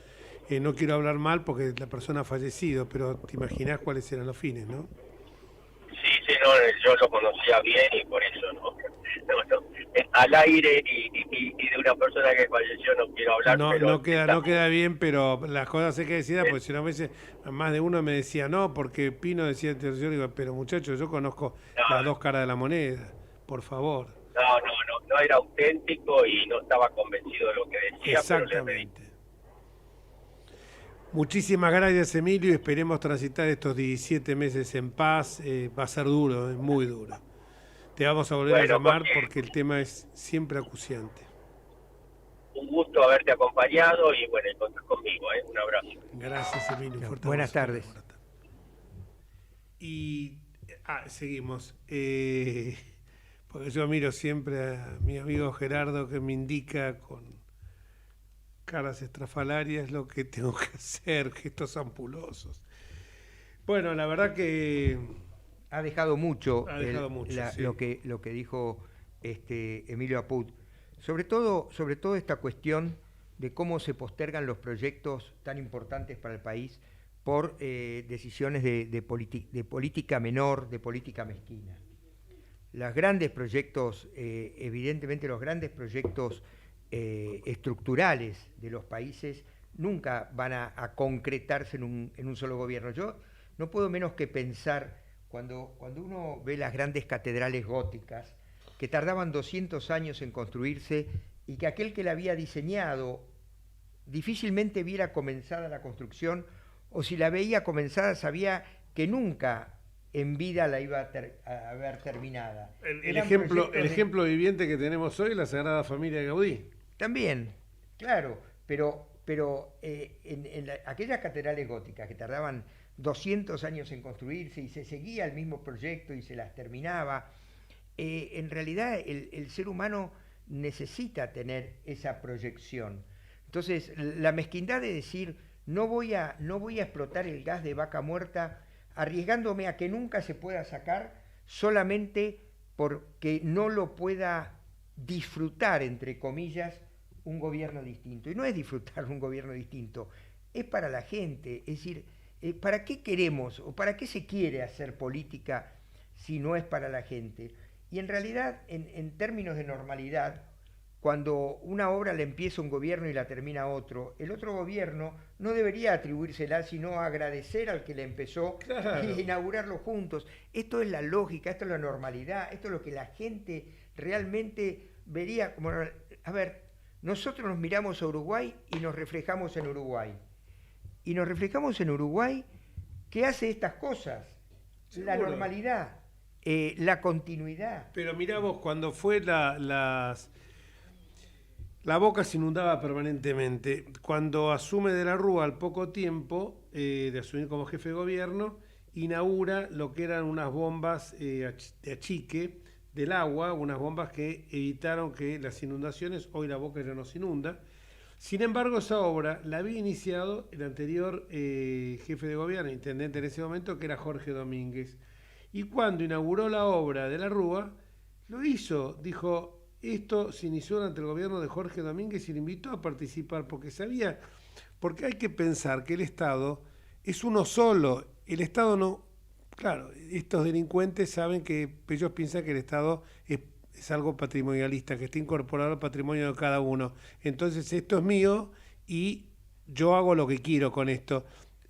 No quiero hablar mal porque la persona ha fallecido, pero te imaginás cuáles eran los fines, ¿no?
Sí, no, yo lo conocía bien y por eso no, al aire y de una persona que falleció no quiero hablar.
No,
pero
no queda bien, pero las cosas hay que decirlas, porque si no, a veces más de uno me decía no, porque Pino decía, yo digo, pero muchachos, yo conozco las dos caras de la moneda, por favor.
No era auténtico y no estaba convencido de lo que decía.
Exactamente. Muchísimas gracias, Emilio, y esperemos transitar estos 17 meses en paz. Va a ser duro, es muy duro. Te vamos a volver a llamar porque el tema es siempre acuciante.
Un gusto haberte acompañado y bueno, contar conmigo, un abrazo.
Gracias, Emilio.
Buenas tardes.
Y seguimos. Porque yo miro siempre a mi amigo Gerardo, que me indica con caras estrafalarias lo que tengo que hacer, gestos ampulosos. Bueno, la verdad que
ha dejado mucho,
sí.
lo que dijo Emilio Apud, sobre todo esta cuestión de cómo se postergan los proyectos tan importantes para el país por decisiones de política menor, de política mezquina. Los grandes proyectos, evidentemente los grandes proyectos estructurales de los países nunca van a concretarse en un solo gobierno. Yo no puedo menos que pensar, cuando uno ve las grandes catedrales góticas, que tardaban 200 años en construirse y que aquel que la había diseñado difícilmente viera comenzada la construcción, o si la veía comenzada sabía que nunca en vida la iba a ver terminada.
El ejemplo viviente que tenemos hoy es la Sagrada Familia de Gaudí.
También, claro, pero en aquellas catedrales góticas que tardaban 200 años en construirse y se seguía el mismo proyecto y se las terminaba, en realidad el ser humano necesita tener esa proyección. Entonces, la mezquindad de decir no voy a explotar el gas de Vaca Muerta arriesgándome a que nunca se pueda sacar solamente porque no lo pueda disfrutar, entre comillas, un gobierno distinto. Y no es disfrutar un gobierno distinto, es para la gente. Es decir, ¿para qué queremos o para qué se quiere hacer política si no es para la gente? Y en realidad, en términos de normalidad, cuando una obra la empieza un gobierno y la termina otro, el otro gobierno no debería atribuírsela, sino agradecer al que la empezó, claro, e inaugurarlo juntos. Esto es la lógica, esto es la normalidad, esto es lo que la gente realmente vería como... A ver, nosotros nos miramos a Uruguay y nos reflejamos en Uruguay. Y nos reflejamos en Uruguay que hace estas cosas. ¿Seguro? La normalidad, la continuidad.
Pero mirá vos, cuando fue la Boca se inundaba permanentemente. Cuando asume De la Rúa al poco tiempo de asumir como jefe de gobierno, inaugura lo que eran unas bombas de achique del agua, unas bombas que evitaron que las inundaciones, hoy la Boca ya no se inunda. Sin embargo, esa obra la había iniciado el anterior jefe de gobierno, intendente en ese momento, que era Jorge Domínguez. Y cuando inauguró la obra de la Rúa, lo hizo, dijo... Esto se inició durante el gobierno de Jorge Domínguez y le invitó a participar porque hay que pensar que el Estado es uno solo. El Estado no, claro, estos delincuentes saben que ellos piensan que el Estado es algo patrimonialista, que está incorporado al patrimonio de cada uno. Entonces esto es mío y yo hago lo que quiero con esto.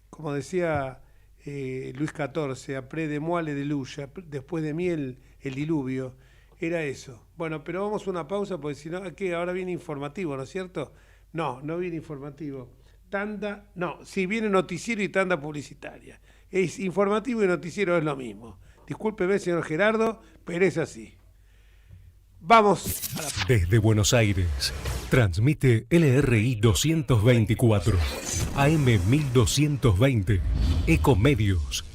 Como decía Luis XIV, après de moi le déluge, después de mí el diluvio. Era eso. Bueno, pero vamos a una pausa porque si no, aquí ahora viene informativo, ¿no es cierto? No viene informativo. Tanda, no, sí viene noticiero y tanda publicitaria. Es informativo y noticiero es lo mismo. Discúlpeme, señor Gerardo, pero es así. Vamos a la...
Desde Buenos Aires, transmite LRI 224, AM 1220, Ecomedios.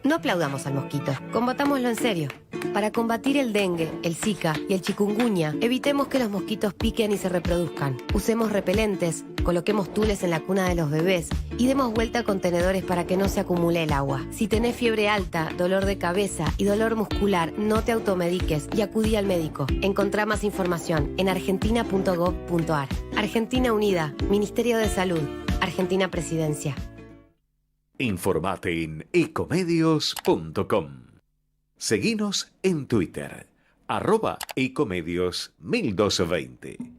No aplaudamos al mosquito, combatámoslo en serio. Para combatir el dengue, el zika y el chikungunya, evitemos que los mosquitos piquen y se reproduzcan. Usemos repelentes, coloquemos tules en la cuna de los bebés y demos vuelta a contenedores para que no se acumule el agua. Si tenés fiebre alta, dolor de cabeza y dolor muscular, no te automediques y acudí al médico. Encontrá más información en argentina.gov.ar. Argentina Unida, Ministerio de Salud, Argentina Presidencia.
Informate en ecomedios.com. Seguinos en Twitter, @ecomedios1220.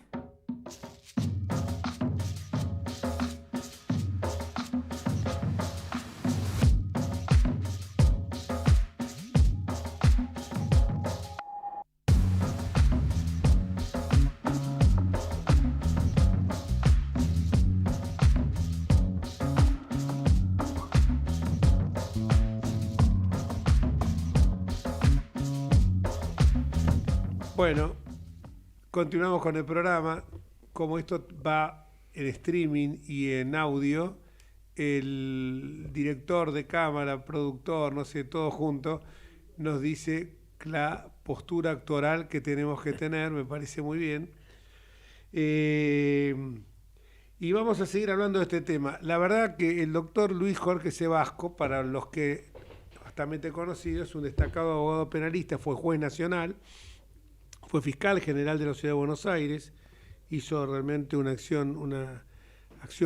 Bueno, continuamos con el programa. Como esto va en streaming y en audio, el director de cámara, productor, no sé, todo junto, nos dice la postura actoral que tenemos que tener, me parece muy bien. Y vamos a seguir hablando de este tema. La verdad que el doctor Luis Jorge Sebasco, para los que bastante conocidos, es un destacado abogado penalista, fue juez nacional, fue fiscal general de la Ciudad de Buenos Aires, hizo realmente una acción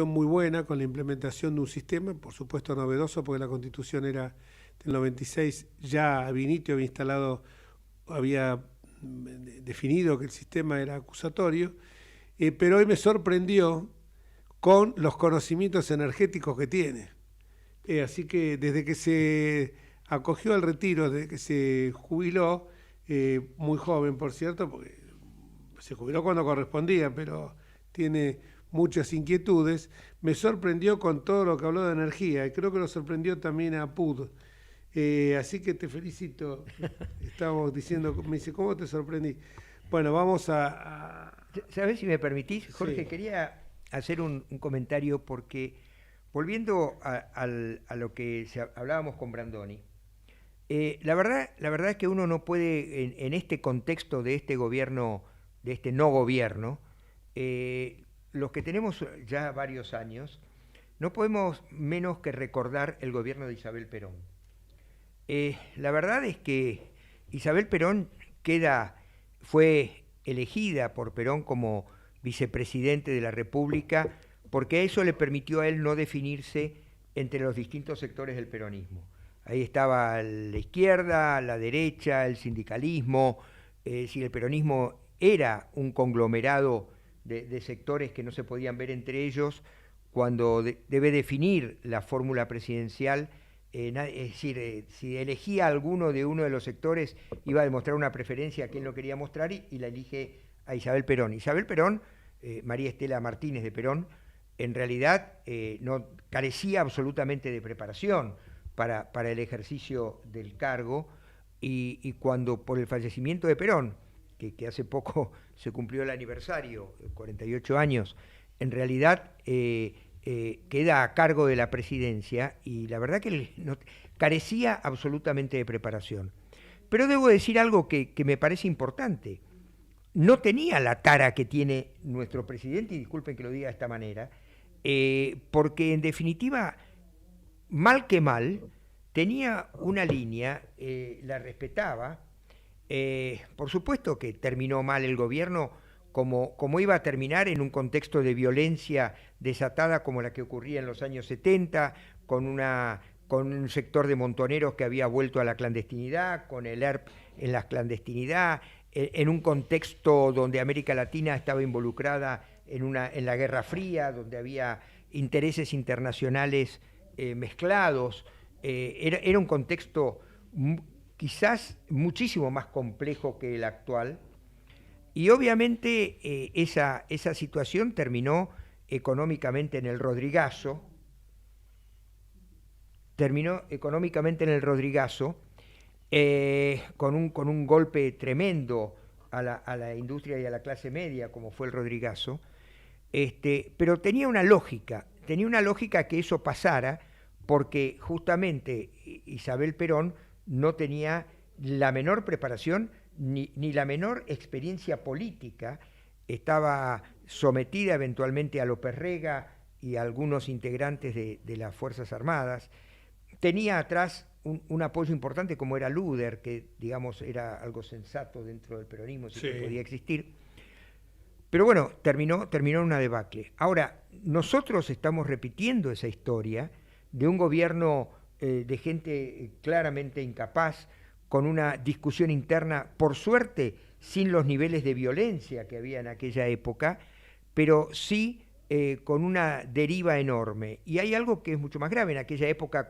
muy buena con la implementación de un sistema, por supuesto novedoso, porque la Constitución era del 96, ya Vinitio había definido que el sistema era acusatorio, pero hoy me sorprendió con los conocimientos energéticos que tiene. Así que desde que se acogió al retiro, desde que se jubiló, muy joven, por cierto, porque se jubiló cuando correspondía, pero tiene muchas inquietudes. Me sorprendió con todo lo que habló de energía, y creo que lo sorprendió también a PUD. Así que te felicito. Estábamos diciendo, me dice, ¿cómo te sorprendí? Bueno, vamos a...
¿Sabés si me permitís, Jorge?
Sí.
Quería hacer un comentario porque, volviendo a lo que hablábamos con Brandoni, la verdad es que uno no puede, en este contexto de este gobierno este no gobierno, los que tenemos ya varios años, no podemos menos que recordar el gobierno de Isabel Perón. La verdad es que Isabel Perón fue elegida por Perón como vicepresidente de la República porque eso le permitió a él no definirse entre los distintos sectores del peronismo. Ahí estaba la izquierda, la derecha, el sindicalismo, si el peronismo era un conglomerado de sectores que no se podían ver entre ellos, cuando debe definir la fórmula presidencial, es decir, si elegía alguno de uno de los sectores, iba a demostrar una preferencia que él no quería mostrar y la elige a Isabel Perón. Isabel Perón, María Estela Martínez de Perón, en realidad no carecía absolutamente de preparación para el ejercicio del cargo, y cuando por el fallecimiento de Perón, que hace poco se cumplió el aniversario, 48 años, en realidad queda a cargo de la presidencia, y la verdad que carecía absolutamente de preparación. Pero debo decir algo que me parece importante. No tenía la tara que tiene nuestro presidente, y disculpen que lo diga de esta manera, porque en definitiva, mal que mal, tenía una línea, la respetaba. Por supuesto que terminó mal el gobierno, como iba a terminar en un contexto de violencia desatada como la que ocurría en los años 70, con un sector de montoneros que había vuelto a la clandestinidad, con el ERP en la clandestinidad, en un contexto donde América Latina estaba involucrada en la Guerra Fría, donde había intereses internacionales mezclados. Era un contexto quizás muchísimo más complejo que el actual, y obviamente esa situación terminó económicamente en el Rodrigazo, con un golpe tremendo a la industria y a la clase media, como fue el Rodrigazo, pero tenía una lógica que eso pasara, porque justamente Isabel Perón no tenía la menor preparación ni la menor experiencia política, estaba sometida eventualmente a López Rega y a algunos integrantes de las Fuerzas Armadas, tenía atrás un apoyo importante como era Luder, que digamos era algo sensato dentro del peronismo, si que podía existir, pero bueno, terminó en una debacle. Ahora, nosotros estamos repitiendo esa historia de un gobierno de gente claramente incapaz, con una discusión interna, por suerte, sin los niveles de violencia que había en aquella época, pero sí con una deriva enorme. Y hay algo que es mucho más grave. En aquella época,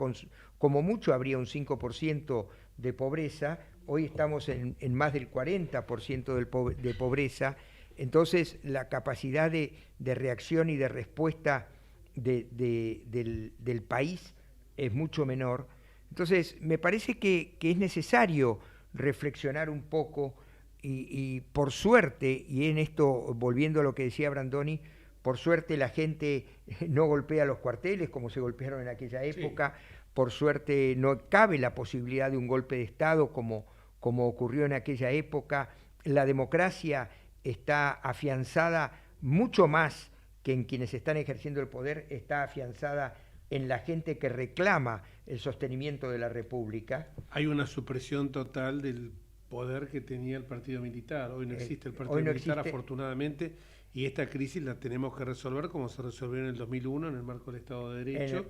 como mucho, habría un 5% de pobreza. Hoy estamos en más del 40% de pobreza. Entonces, la capacidad de reacción y de respuesta del país es mucho menor. Entonces, me parece que es necesario reflexionar un poco y por suerte, y en esto, volviendo a lo que decía Brandoni, por suerte la gente no golpea los cuarteles como se golpearon en aquella época, por suerte no cabe la posibilidad de un golpe de Estado como ocurrió en aquella época. La democracia está afianzada mucho más que en quienes están ejerciendo el poder, está afianzada en la gente que reclama el sostenimiento de la República.
Hay una supresión total del poder que tenía el partido militar. Hoy no existe el partido militar, afortunadamente, y esta crisis la tenemos que resolver como se resolvió en el 2001 en el marco del Estado de Derecho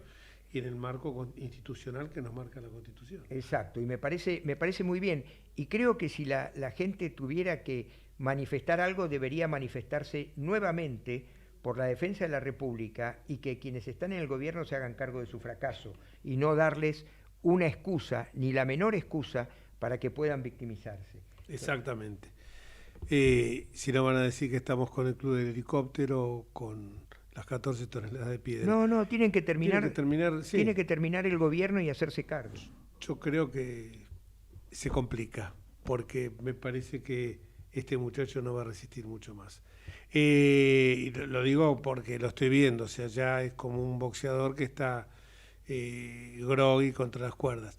y en el marco institucional que nos marca la Constitución.
Exacto, y me parece muy bien. Y creo que si la gente tuviera que manifestar algo, debería manifestarse nuevamente por la defensa de la República, y que quienes están en el gobierno se hagan cargo de su fracaso y no darles una excusa, ni la menor excusa, para que puedan victimizarse.
Exactamente. Si no van a decir que estamos con el Club del Helicóptero, con las 14 toneladas de piedra.
No, tiene que terminar el gobierno y hacerse cargo.
Yo creo que se complica, porque me parece que este muchacho no va a resistir mucho más. Lo digo porque lo estoy viendo, o sea, ya es como un boxeador que está groggy contra las cuerdas.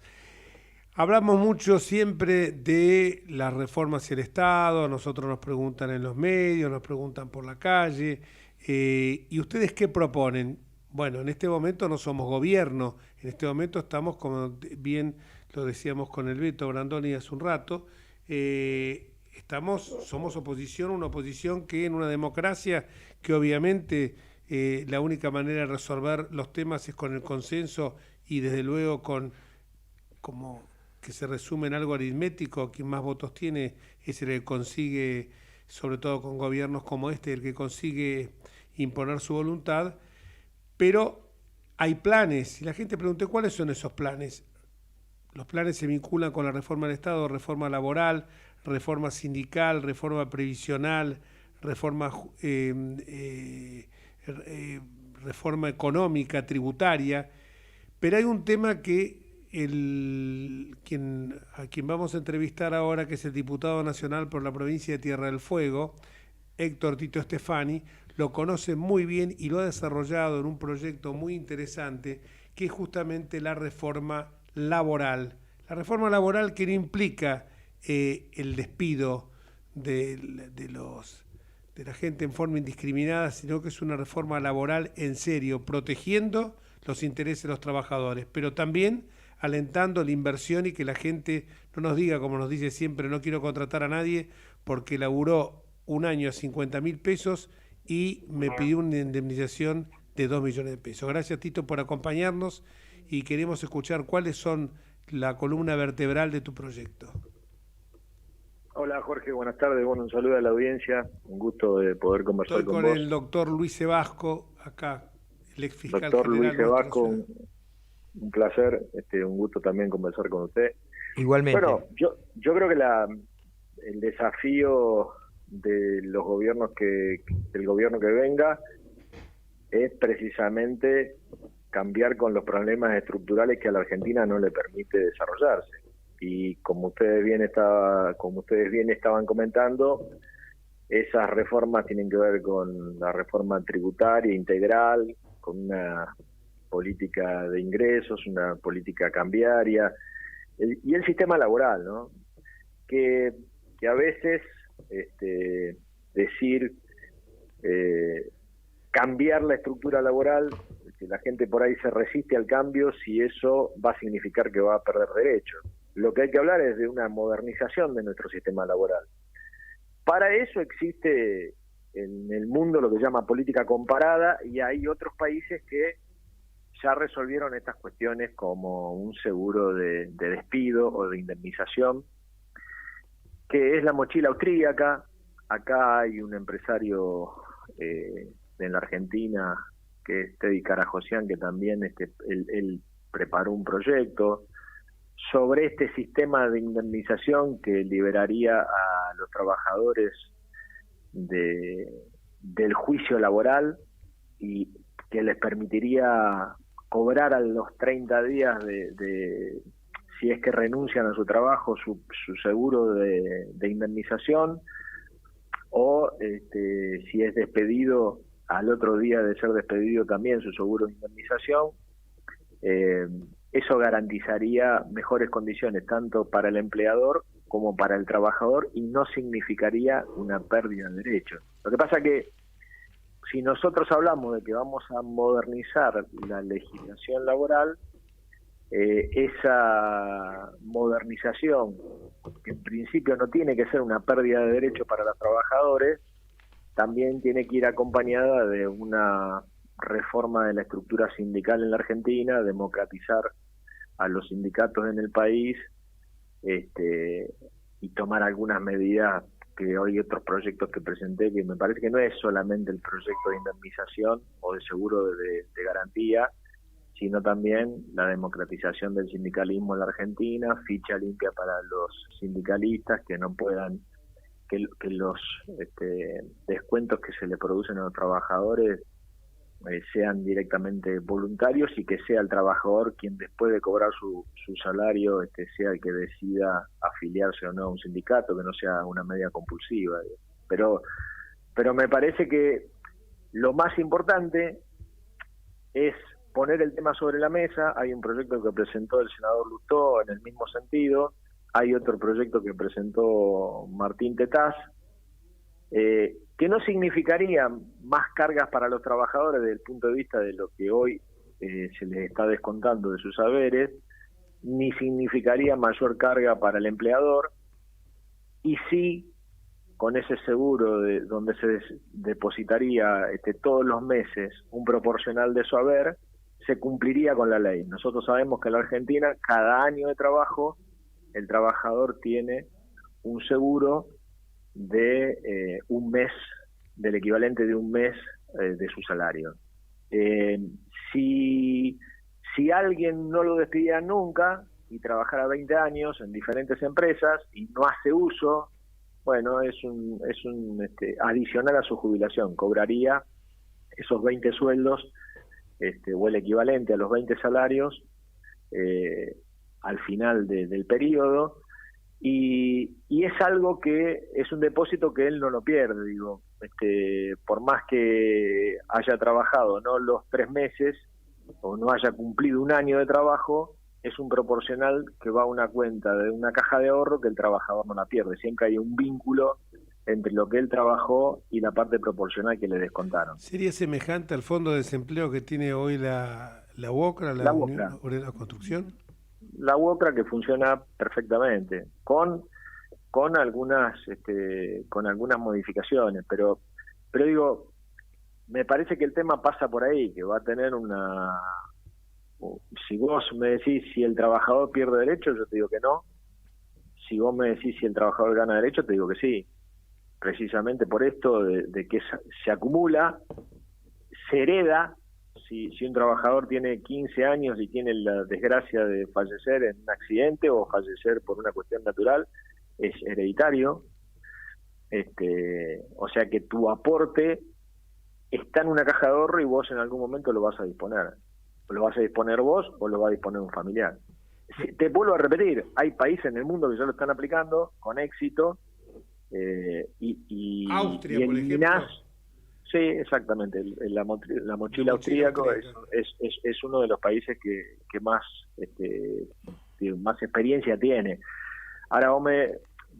Hablamos mucho siempre de las reformas hacia el Estado, a nosotros nos preguntan en los medios, nos preguntan por la calle, ¿y ustedes qué proponen? Bueno, en este momento no somos gobierno, en este momento estamos, como bien lo decíamos con el Beto Brandoni hace un rato, somos oposición, una oposición que en una democracia que obviamente la única manera de resolver los temas es con el consenso y desde luego como que se resume en algo aritmético, quien más votos tiene es el que consigue, sobre todo con gobiernos como este, el que consigue imponer su voluntad, pero hay planes, y la gente pregunta ¿cuáles son esos planes? Los planes se vinculan con la reforma del Estado, reforma laboral, reforma sindical, reforma previsional, reforma económica, tributaria, pero hay un tema que a quien vamos a entrevistar ahora, que es el diputado nacional por la provincia de Tierra del Fuego, Héctor Tito Stefani, lo conoce muy bien y lo ha desarrollado en un proyecto muy interesante, que es justamente la reforma laboral. La reforma laboral que no implica el despido de la gente en forma indiscriminada, sino que es una reforma laboral en serio, protegiendo los intereses de los trabajadores, pero también alentando la inversión y que la gente no nos diga, como nos dice siempre, no quiero contratar a nadie porque laburó un año a 50.000 pesos y me pidió una indemnización de 2 millones de pesos. Gracias, Tito, por acompañarnos y queremos escuchar cuáles son la columna vertebral de tu proyecto.
Hola, Jorge, buenas tardes. Bueno, un saludo a la audiencia. Un gusto de poder conversar con vos.
Estoy con el doctor Luis Sebasco, acá, el ex fiscal
doctor
general.
Luis Sebasco, un placer, un gusto también conversar con usted.
Igualmente.
Bueno, yo creo que el desafío de los gobiernos del gobierno que venga es precisamente cambiar con los problemas estructurales que a la Argentina no le permite desarrollarse. Y como ustedes bien estaban comentando, esas reformas tienen que ver con la reforma tributaria integral, con una política de ingresos, una política cambiaria, y el sistema laboral, ¿no? Que a veces decir cambiar la estructura laboral, que la gente por ahí se resiste al cambio si eso va a significar que va a perder derechos. Lo que hay que hablar es de una modernización de nuestro sistema laboral. Para eso existe en el mundo lo que se llama política comparada, y hay otros países que ya resolvieron estas cuestiones como un seguro de despido o de indemnización, que es la mochila austríaca. Acá hay un empresario en la Argentina, que es Teddy Carajosian, que también él preparó un proyecto sobre este sistema de indemnización que liberaría a los trabajadores del juicio laboral y que les permitiría cobrar a los 30 días si es que renuncian a su trabajo, su seguro de indemnización, o si es despedido, al otro día de ser despedido también su seguro de indemnización. Eso garantizaría mejores condiciones tanto para el empleador como para el trabajador y no significaría una pérdida de derechos. Lo que pasa que si nosotros hablamos de que vamos a modernizar la legislación laboral, esa modernización, que en principio no tiene que ser una pérdida de derechos para los trabajadores, también tiene que ir acompañada de una reforma de la estructura sindical en la Argentina, democratizar a los sindicatos en el país, y tomar algunas medidas que hoy otros proyectos que presenté, que me parece que no es solamente el proyecto de indemnización o de seguro de garantía, sino también la democratización del sindicalismo en la Argentina, ficha limpia para los sindicalistas, que no puedan, que los descuentos que se le producen a los trabajadores sean directamente voluntarios y que sea el trabajador quien después de cobrar su salario sea el que decida afiliarse o no a un sindicato, que no sea una medida compulsiva. Pero me parece que lo más importante es poner el tema sobre la mesa. Hay un proyecto que presentó el senador Lustó en el mismo sentido, hay otro proyecto que presentó Martín Tetaz, que no significaría más cargas para los trabajadores desde el punto de vista de lo que hoy se les está descontando de sus saberes, ni significaría mayor carga para el empleador, y sí, con ese seguro donde se depositaría todos los meses un proporcional de su haber, se cumpliría con la ley. Nosotros sabemos que en la Argentina, cada año de trabajo, el trabajador tiene un seguro de un mes, del equivalente de un mes de su salario. Si alguien no lo despidía nunca y trabajara 20 años en diferentes empresas y no hace uso, bueno, es un adicional a su jubilación, cobraría esos 20 sueldos o el equivalente a los 20 salarios al final del periodo, y es algo que es un depósito que él no lo pierde, digo, por más que haya trabajado no los 3 meses o no haya cumplido un año de trabajo, es un proporcional que va a una cuenta de una caja de ahorro que el trabajador no la pierde. Siempre hay un vínculo entre lo que él trabajó y la parte proporcional que le descontaron.
¿Sería semejante al fondo de desempleo que tiene hoy la UOCRA, la Unión Obrera de Construcción?
La UOCRA, que funciona perfectamente, con algunas modificaciones, pero digo, me parece que el tema pasa por ahí, que va a tener si vos me decís si el trabajador pierde derechos, yo te digo que no. Si vos me decís si el trabajador gana derechos, te digo que sí. Precisamente por esto de que se acumula, se hereda. Si un trabajador tiene 15 años y tiene la desgracia de fallecer en un accidente o fallecer por una cuestión natural, es hereditario. O sea que tu aporte está en una caja de ahorro y vos en algún momento lo vas a disponer. Lo vas a disponer vos o lo va a disponer un familiar. Te vuelvo a repetir, hay países en el mundo que ya lo están aplicando con éxito, y
Austria,
y
por ejemplo.
Sí, exactamente. La mochila austríaco es uno de los países que más más experiencia tiene. Ahora,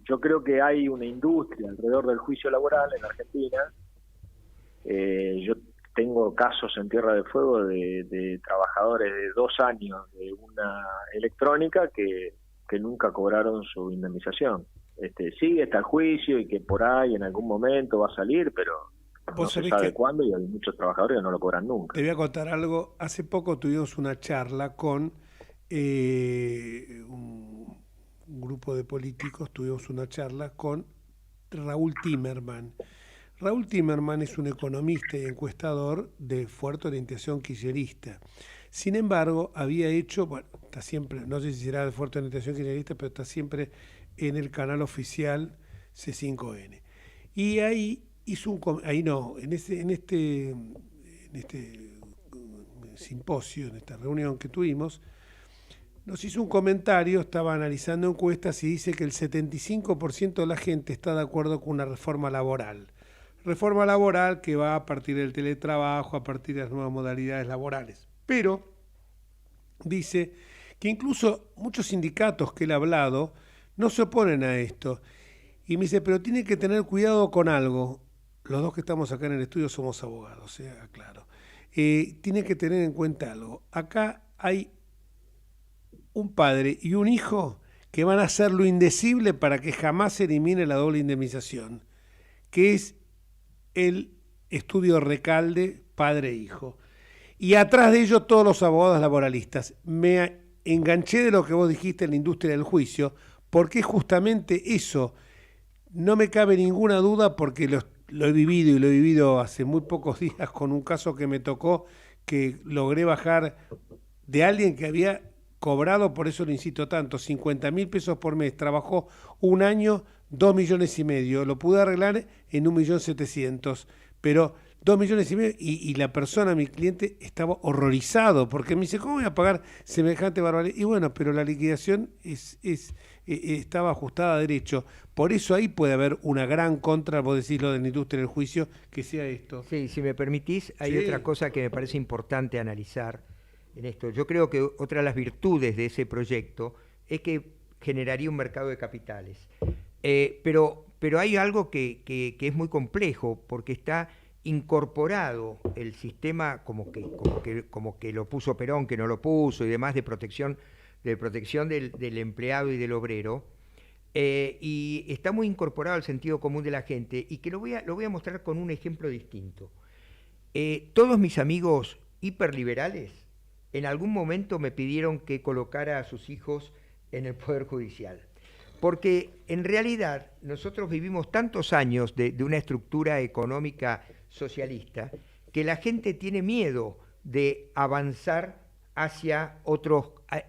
yo creo que hay una industria alrededor del juicio laboral en Argentina. Yo tengo casos en Tierra del Fuego de trabajadores de 2 años de una electrónica que nunca cobraron su indemnización. Sí, está el juicio y que por ahí en algún momento va a salir, pero no se sabe cuándo, y hay muchos trabajadores que no lo cobran nunca.
Te voy a contar algo. Hace poco tuvimos una charla con un grupo de políticos, tuvimos una charla con Raúl Timerman. Raúl Timerman es un economista y encuestador de fuerte orientación kirchnerista. Sin embargo, había hecho, está siempre, no sé si será de fuerte orientación kirchnerista, pero está siempre en el canal oficial C5N. Y ahí hizo en este simposio, en esta reunión que tuvimos, nos hizo un comentario, estaba analizando encuestas y dice que el 75% de la gente está de acuerdo con una reforma laboral. Reforma laboral que va a partir del teletrabajo, a partir de las nuevas modalidades laborales. Pero dice que incluso muchos sindicatos que él ha hablado no se oponen a esto. Y me dice, pero tiene que tener cuidado con algo. Los dos que estamos acá en el estudio somos abogados, claro. Tiene que tener en cuenta algo. Acá hay un padre y un hijo que van a hacer lo indecible para que jamás se elimine la doble indemnización, que es el estudio Recalde, padre e hijo. Y atrás de ello todos los abogados laboralistas. Me enganché de lo que vos dijiste en la industria del juicio, porque es justamente eso. No me cabe ninguna duda, porque lo he vivido, y lo he vivido hace muy pocos días con un caso que me tocó, que logré bajar de alguien que había cobrado, por eso lo insisto tanto, 50.000 pesos por mes, trabajó un año, 2,5 millones, lo pude arreglar en 1.700.000, pero 2,5 millones, y la persona, mi cliente, estaba horrorizado, porque me dice, ¿cómo voy a pagar semejante barbaridad? Y bueno, pero la liquidación estaba ajustada a derecho, por eso ahí puede haber una gran contra, vos decís lo de la industria del juicio, que sea esto.
Sí, si me permitís, hay otra cosa que me parece importante analizar, en esto. Yo creo que otra de las virtudes de ese proyecto es que generaría un mercado de capitales. Pero hay algo que es muy complejo, porque está incorporado el sistema como que lo puso Perón, que no lo puso, y demás, de protección del empleado y del obrero, y está muy incorporado al sentido común de la gente, y que lo voy a mostrar con un ejemplo distinto. Todos mis amigos hiperliberales en algún momento me pidieron que colocara a sus hijos en el Poder Judicial, porque en realidad nosotros vivimos tantos años de una estructura económica socialista que la gente tiene miedo de avanzar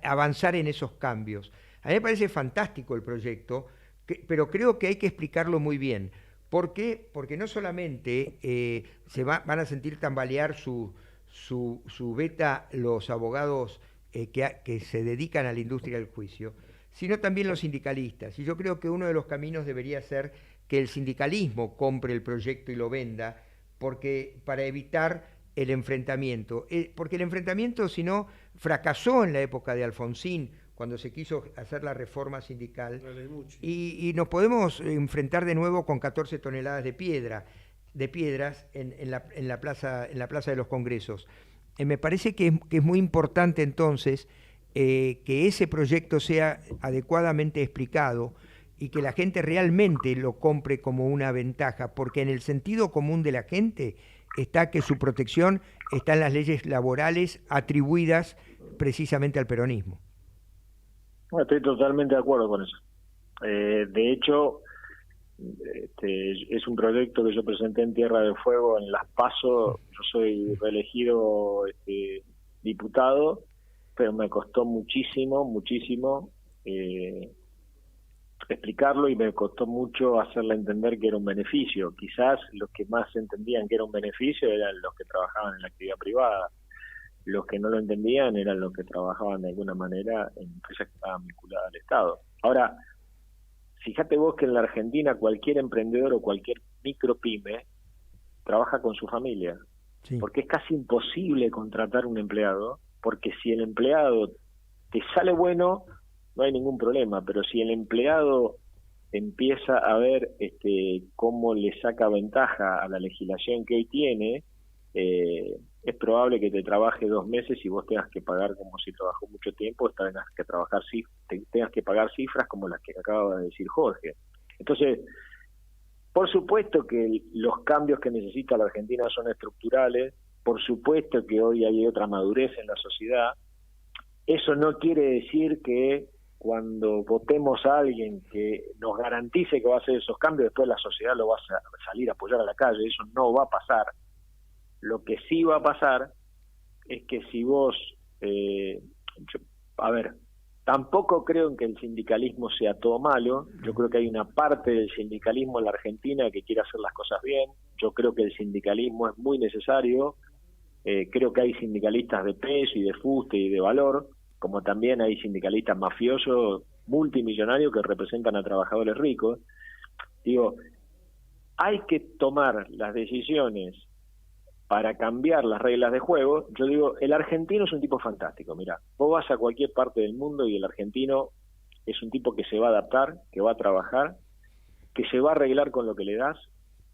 avanzar en esos cambios. A mí me parece fantástico el proyecto, pero creo que hay que explicarlo muy bien. ¿Por qué? Porque no solamente van a sentir tambalear su beta los abogados que se dedican a la industria del juicio, sino también los sindicalistas. Y yo creo que uno de los caminos debería ser que el sindicalismo compre el proyecto y lo venda, para evitar el enfrentamiento. Porque el enfrentamiento, si no, fracasó en la época de Alfonsín, cuando se quiso hacer la reforma sindical, y nos podemos enfrentar de nuevo con 14 toneladas de piedras en la plaza de los Congresos. Me parece que es muy importante entonces que ese proyecto sea adecuadamente explicado y que la gente realmente lo compre como una ventaja, porque en el sentido común de la gente está que su protección está en las leyes laborales atribuidas precisamente al peronismo.
Bueno, estoy totalmente de acuerdo con eso. De hecho, es un proyecto que yo presenté en Tierra del Fuego, en Las PASO. Yo soy reelegido diputado, pero me costó muchísimo explicarlo, y me costó mucho hacerle entender que era un beneficio. Quizás los que más entendían que era un beneficio eran los que trabajaban en la actividad privada. Los que no lo entendían eran los que trabajaban de alguna manera en empresas que estaban vinculadas al Estado. Ahora, fíjate vos que en la Argentina cualquier emprendedor o cualquier micropyme trabaja con su familia, sí, porque es casi imposible contratar un empleado, porque si el empleado te sale bueno, no hay ningún problema, pero si el empleado empieza a ver cómo le saca ventaja a la legislación que hoy tiene, es probable que te trabaje 2 meses y vos tengas que pagar como si trabajó mucho tiempo, tengas que pagar cifras como las que acaba de decir Jorge. Entonces, por supuesto que los cambios que necesita la Argentina son estructurales, por supuesto que hoy hay otra madurez en la sociedad. Eso no quiere decir que cuando votemos a alguien que nos garantice que va a hacer esos cambios, después la sociedad lo va a salir a apoyar a la calle. Eso no va a pasar. Lo que sí va a pasar es que si vos... tampoco creo en que el sindicalismo sea todo malo. Yo creo que hay una parte del sindicalismo en la Argentina que quiere hacer las cosas bien. Yo creo que el sindicalismo es muy necesario. Creo que hay sindicalistas de peso y de fuste y de valor, como también hay sindicalistas mafiosos multimillonarios que representan a trabajadores ricos. Digo, hay que tomar las decisiones para cambiar las reglas de juego. Yo digo, el argentino es un tipo fantástico. Mirá, vos vas a cualquier parte del mundo y el argentino es un tipo que se va a adaptar, que va a trabajar, que se va a arreglar con lo que le das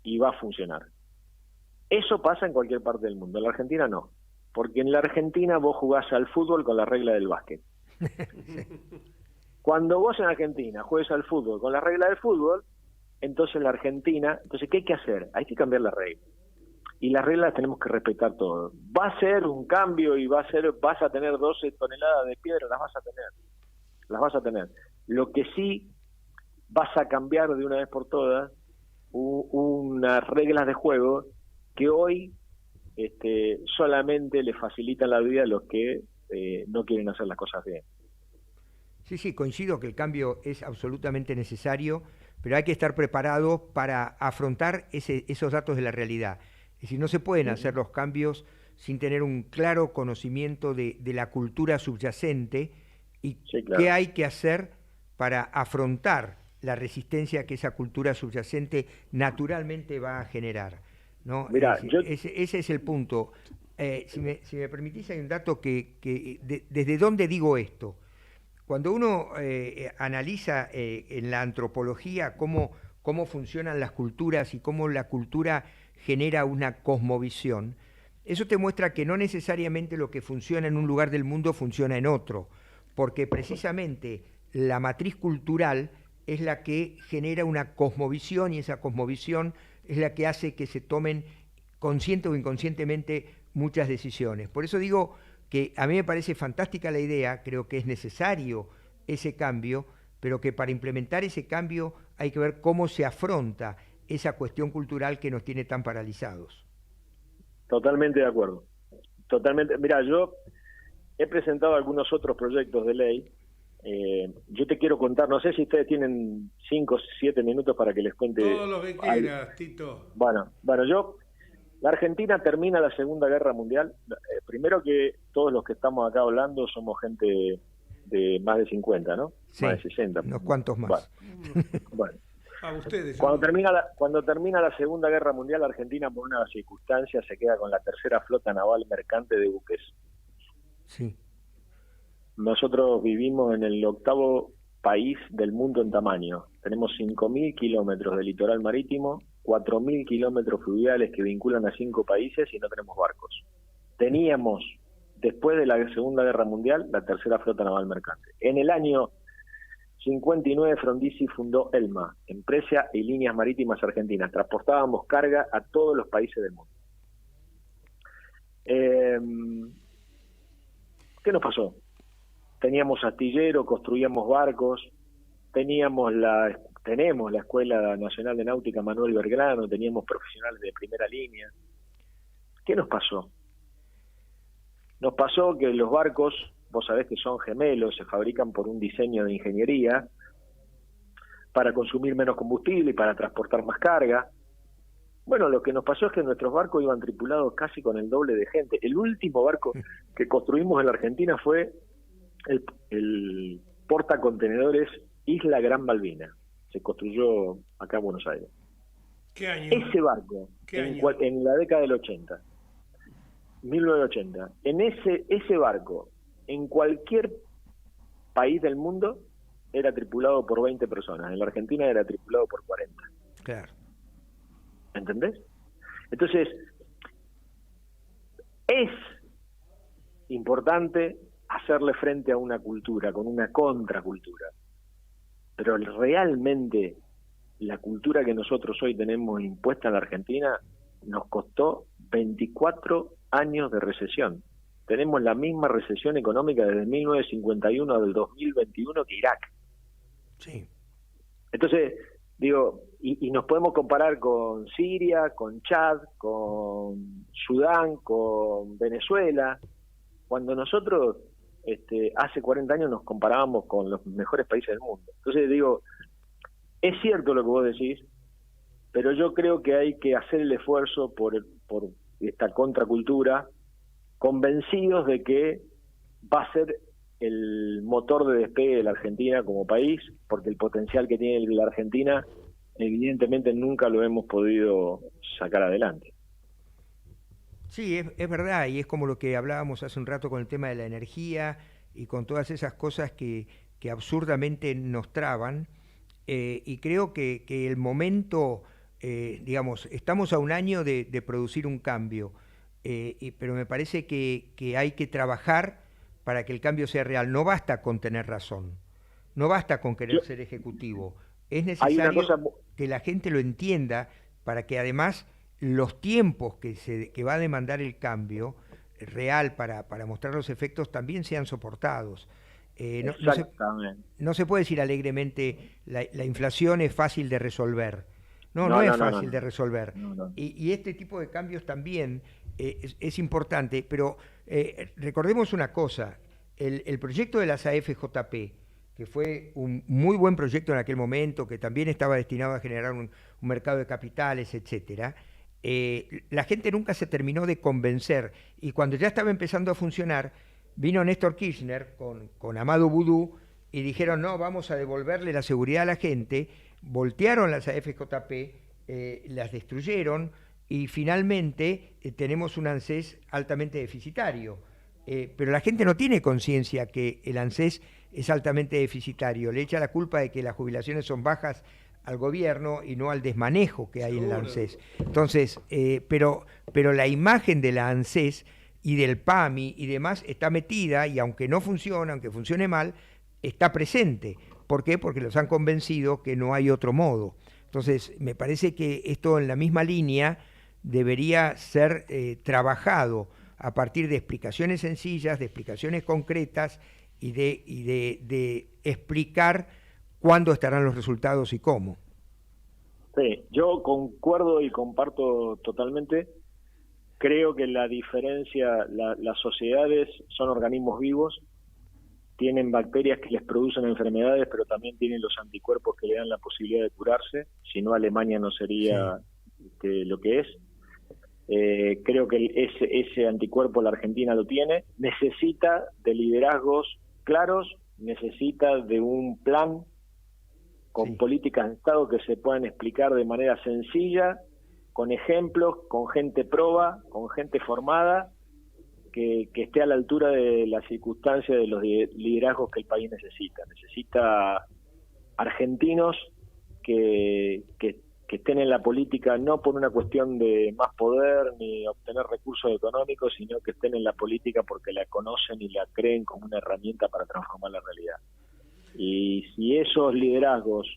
y va a funcionar. Eso pasa en cualquier parte del mundo. En la Argentina no. Porque en la Argentina vos jugás al fútbol con la regla del básquet. Cuando vos en Argentina juegues al fútbol con la regla del fútbol, entonces en la Argentina, ¿qué hay que hacer? Hay que cambiar la regla. Y las reglas tenemos que respetar todo. Va a ser un cambio y vas a tener 12 toneladas de piedra, las vas a tener. Lo que sí vas a cambiar de una vez por todas unas reglas de juego que hoy solamente le facilitan la vida a los que no quieren hacer las cosas bien.
Sí, coincido que el cambio es absolutamente necesario, pero hay que estar preparado para afrontar esos datos de la realidad. Es decir, no se pueden hacer los cambios sin tener un claro conocimiento de la cultura subyacente y qué hay que hacer para afrontar la resistencia que esa cultura subyacente naturalmente va a generar, ¿no?
Mirá,
ese es el punto. si me permitís, hay un dato desde dónde digo esto. Cuando uno analiza en la antropología cómo funcionan las culturas y cómo la cultura genera una cosmovisión, eso te muestra que no necesariamente lo que funciona en un lugar del mundo funciona en otro, porque precisamente la matriz cultural es la que genera una cosmovisión, y esa cosmovisión es la que hace que se tomen consciente o inconscientemente muchas decisiones. Por eso digo que a mí me parece fantástica la idea, creo que es necesario ese cambio, pero que para implementar ese cambio hay que ver cómo se afronta esa cuestión cultural que nos tiene tan paralizados.
Totalmente de acuerdo. Totalmente. Mira, yo he presentado algunos otros proyectos de ley. Yo te quiero contar, no sé si ustedes tienen 5 o 7 minutos para que les cuente.
Todo lo que quieras, Tito.
Bueno, la Argentina termina la Segunda Guerra Mundial. Primero que todos los que estamos acá hablando somos gente de más de 50, ¿no?
Sí,
más de 60.
Unos cuantos más.
Bueno.
A ustedes.
Cuando termina la Segunda Guerra Mundial, Argentina, por una circunstancia, se queda con la tercera flota naval mercante de buques.
Sí.
Nosotros vivimos en el 8º país del mundo en tamaño. Tenemos 5.000 kilómetros de litoral marítimo, 4.000 kilómetros fluviales que vinculan a 5 países y no tenemos barcos. Teníamos, después de la Segunda Guerra Mundial, la tercera flota naval mercante. En el año 59, Frondizi fundó ELMA, Empresa y Líneas Marítimas Argentinas. Transportábamos carga a todos los países del mundo. ¿Qué nos pasó? Teníamos astillero, construíamos barcos, tenemos la Escuela Nacional de Náutica Manuel Belgrano, teníamos profesionales de primera línea. ¿Qué nos pasó? Nos pasó que los barcos, vos sabés que son gemelos, se fabrican por un diseño de ingeniería para consumir menos combustible y para transportar más carga. Bueno, lo que nos pasó es que nuestros barcos iban tripulados casi con el doble de gente. El último barco que construimos en la Argentina fue el portacontenedores Isla Gran Malvina. Se construyó acá en Buenos Aires.
¿Qué año?
Ese barco, en la década del 80, 1980, en ese barco, en cualquier país del mundo, era tripulado por 20 personas. En la Argentina era tripulado por 40.
Claro.
¿Entendés? Entonces, es importante hacerle frente a una cultura, con una contracultura. Pero realmente la cultura que nosotros hoy tenemos impuesta en la Argentina nos costó 24 años de recesión. Tenemos la misma recesión económica desde 1951 al 2021 que Irak.
Sí.
Entonces, digo, y nos podemos comparar con Siria, con Chad, con Sudán, con Venezuela. Cuando nosotros hace 40 años nos comparábamos con los mejores países del mundo. Entonces digo, es cierto lo que vos decís, pero yo creo que hay que hacer el esfuerzo por esta contracultura, convencidos de que va a ser el motor de despegue de la Argentina como país, porque el potencial que tiene la Argentina evidentemente nunca lo hemos podido sacar adelante.
Sí, es verdad, y es como lo que hablábamos hace un rato con el tema de la energía y con todas esas cosas que absurdamente nos traban, y creo que el momento, digamos, estamos a un año de producir un cambio, pero me parece que hay que trabajar para que el cambio sea real. No basta con tener razón, no basta con querer ser ejecutivo, es necesario que la gente lo entienda para que además los tiempos que va a demandar el cambio real para mostrar los efectos también sean soportados. No se puede decir alegremente la inflación es fácil de resolver. No es fácil de resolver. Y este tipo de cambios también es importante, pero recordemos una cosa, el proyecto de las AFJP, que fue un muy buen proyecto en aquel momento, que también estaba destinado a generar un mercado de capitales, etcétera. La gente nunca se terminó de convencer, y cuando ya estaba empezando a funcionar, vino Néstor Kirchner con Amado Vudú y dijeron, no, vamos a devolverle la seguridad a la gente, voltearon las AFJP, las destruyeron, y finalmente tenemos un ANSES altamente deficitario. Pero la gente no tiene conciencia que el ANSES es altamente deficitario. Le echa la culpa de que las jubilaciones son bajas al gobierno y no al desmanejo que hay en el ANSES. Entonces, pero la imagen de la ANSES y del PAMI y demás está metida, y aunque no funciona, aunque funcione mal, está presente. ¿Por qué? Porque los han convencido que no hay otro modo. Entonces, me parece que esto en la misma línea debería ser trabajado a partir de explicaciones sencillas, de explicaciones concretas y de explicar cuándo estarán los resultados y cómo.
Sí, yo concuerdo y comparto totalmente. Creo que la diferencia, las sociedades son organismos vivos, tienen bacterias que les producen enfermedades, pero también tienen los anticuerpos que le dan la posibilidad de curarse. Si no, Alemania no sería lo que es. Creo que ese anticuerpo la Argentina lo tiene. Necesita de liderazgos claros, necesita de un plan con políticas de Estado que se puedan explicar de manera sencilla, con ejemplos, con gente proba, con gente formada, que esté a la altura de las circunstancias de los liderazgos que el país necesita. Necesita argentinos que estén en la política no por una cuestión de más poder ni obtener recursos económicos, sino que estén en la política porque la conocen y la creen como una herramienta para transformar la realidad. Y si esos liderazgos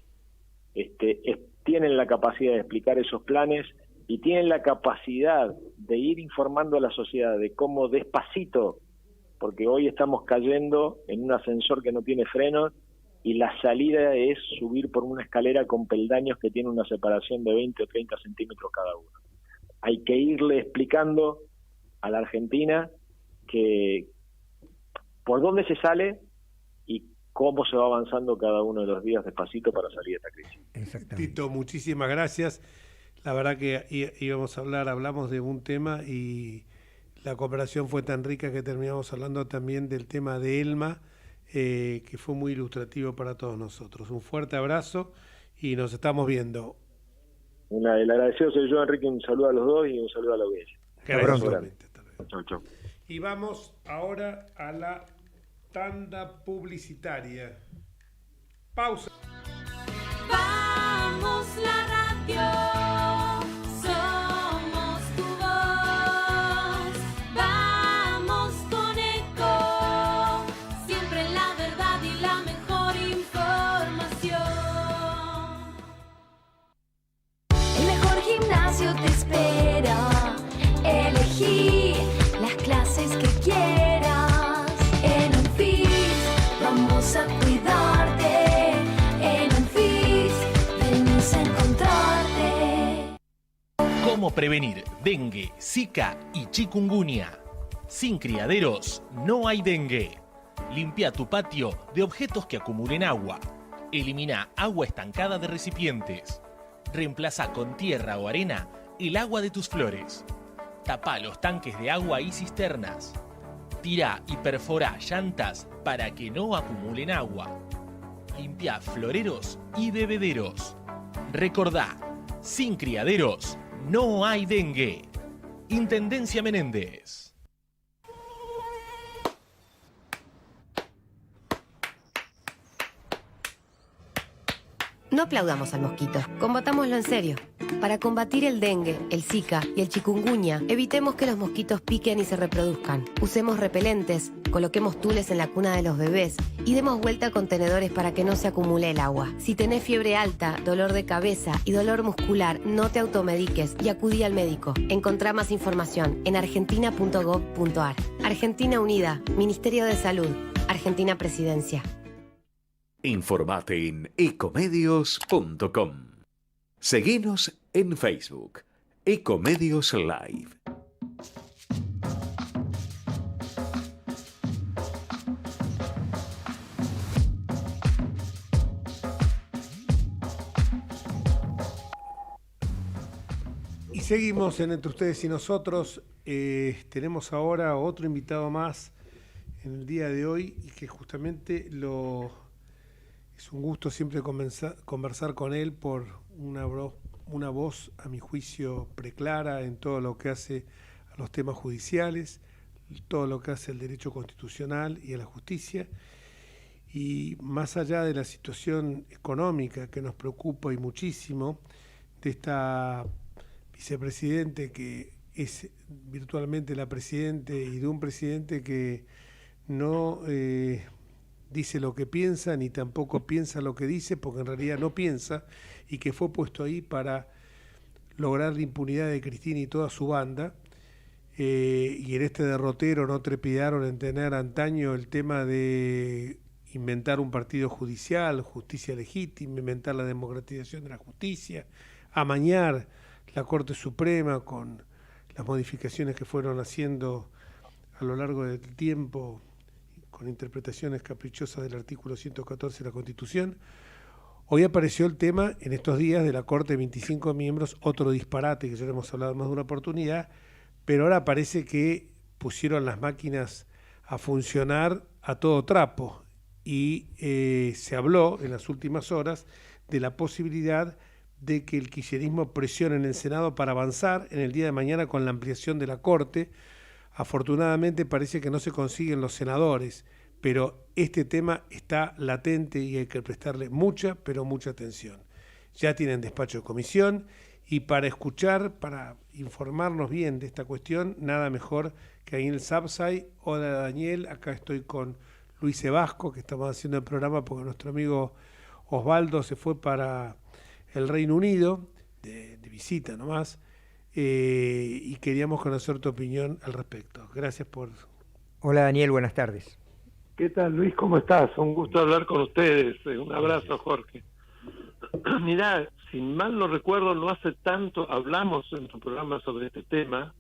tienen la capacidad de explicar esos planes y tienen la capacidad de ir informando a la sociedad de cómo despacito, porque hoy estamos cayendo en un ascensor que no tiene frenos, y la salida es subir por una escalera con peldaños que tiene una separación de 20 o 30 centímetros cada uno. Hay que irle explicando a la Argentina que por dónde se sale y cómo se va avanzando cada uno de los días despacito para salir de esta crisis.
Exactamente.
Tito, muchísimas gracias. La verdad que hablamos de un tema y la cooperación fue tan rica que terminamos hablando también del tema de ELMA, que fue muy ilustrativo para todos nosotros. Un fuerte abrazo y nos estamos viendo.
El agradecido soy yo, Enrique. Un saludo a los dos y un saludo a la audiencia.
Chau, chau. Y vamos ahora a la tanda publicitaria. Pausa.
Vamos la radio.
Te espera, elegí las clases que quieras. En Anfis vamos a cuidarte. En Anfis venimos a encontrarte.
¿Cómo prevenir dengue, zika y chikungunya? Sin criaderos no hay dengue. Limpia tu patio de objetos que acumulen agua. Elimina agua estancada de recipientes. Reemplaza con tierra o arena el agua de tus flores. Tapa los tanques de agua y cisternas. Tira y perfora llantas para que no acumulen agua. Limpia floreros y bebederos. Recordá, sin criaderos no hay dengue. Intendencia Menéndez.
No aplaudamos al mosquito, combatámoslo en serio. Para combatir el dengue, el zika y el chikungunya, evitemos que los mosquitos piquen y se reproduzcan. Usemos repelentes, coloquemos tules en la cuna de los bebés y demos vuelta a contenedores para que no se acumule el agua. Si tenés fiebre alta, dolor de cabeza y dolor muscular, no te automediques y acudí al médico. Encontrá más información en argentina.gov.ar. Argentina Unida, Ministerio de Salud, Argentina Presidencia.
Informate en ecomedios.com. Seguinos en Facebook, Ecomedios Live.
Y seguimos en Entre Ustedes y Nosotros. Tenemos ahora otro invitado más en el día de hoy y que justamente es un gusto siempre conversar con él por una una voz, a mi juicio, preclara en todo lo que hace a los temas judiciales, todo lo que hace al derecho constitucional y a la justicia. Y más allá de la situación económica que nos preocupa y muchísimo, de esta vicepresidente que es virtualmente la presidente y de un presidente que no dice lo que piensa ni tampoco piensa lo que dice, porque en realidad no piensa, y que fue puesto ahí para lograr la impunidad de Cristina y toda su banda. Y en este derrotero no trepidaron en tener antaño el tema de inventar un partido judicial, justicia legítima, inventar la democratización de la justicia, amañar la Corte Suprema con las modificaciones que fueron haciendo a lo largo del tiempo, con interpretaciones caprichosas del artículo 114 de la Constitución. Hoy apareció el tema, en estos días, de la Corte de 25 miembros, otro disparate, que ya hemos hablado más de una oportunidad, pero ahora parece que pusieron las máquinas a funcionar a todo trapo y se habló en las últimas horas de la posibilidad de que el kirchnerismo presione en el Senado para avanzar en el día de mañana con la ampliación de la Corte. Afortunadamente parece que no se consiguen los senadores, pero este tema está latente y hay que prestarle mucha, pero mucha atención. Ya tienen despacho de comisión y para escuchar, para informarnos bien de esta cuestión, nada mejor que Daniel Sapsay. Hola Daniel, acá estoy con Luis Evasco, que estamos haciendo el programa porque nuestro amigo Osvaldo se fue para el Reino Unido, de visita nomás, y queríamos conocer tu opinión al respecto. Gracias por...
Hola Daniel, buenas tardes.
¿Qué tal Luis? ¿Cómo estás? Un gusto hablar con ustedes. Un abrazo, Jorge. Mirá, si mal no recuerdo, no hace tanto hablamos en tu programa sobre este tema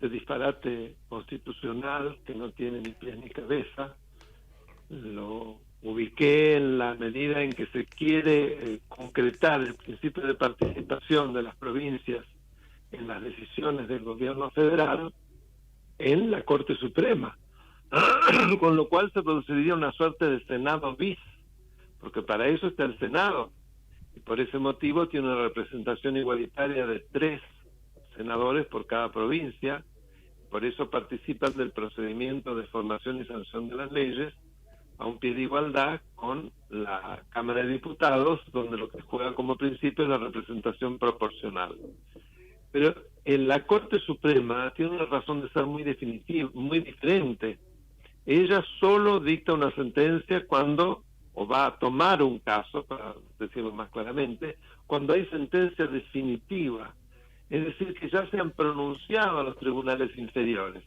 de disparate constitucional que no tiene ni pies ni cabeza. Lo ubiqué en la medida en que se quiere concretar el principio de participación de las provincias en las decisiones del gobierno federal en la Corte Suprema, con lo cual se produciría una suerte de Senado bis, porque para eso está el Senado, y por ese motivo tiene una representación igualitaria de 3 senadores por cada provincia, por eso participan del procedimiento de formación y sanción de las leyes a un pie de igualdad con la Cámara de Diputados, donde lo que juega como principio es la representación proporcional. Pero en la Corte Suprema tiene una razón de ser muy definitiva, muy diferente. Ella solo dicta una sentencia cuando, o va a tomar un caso, para decirlo más claramente, cuando hay sentencia definitiva, es decir, que ya se han pronunciado a los tribunales inferiores.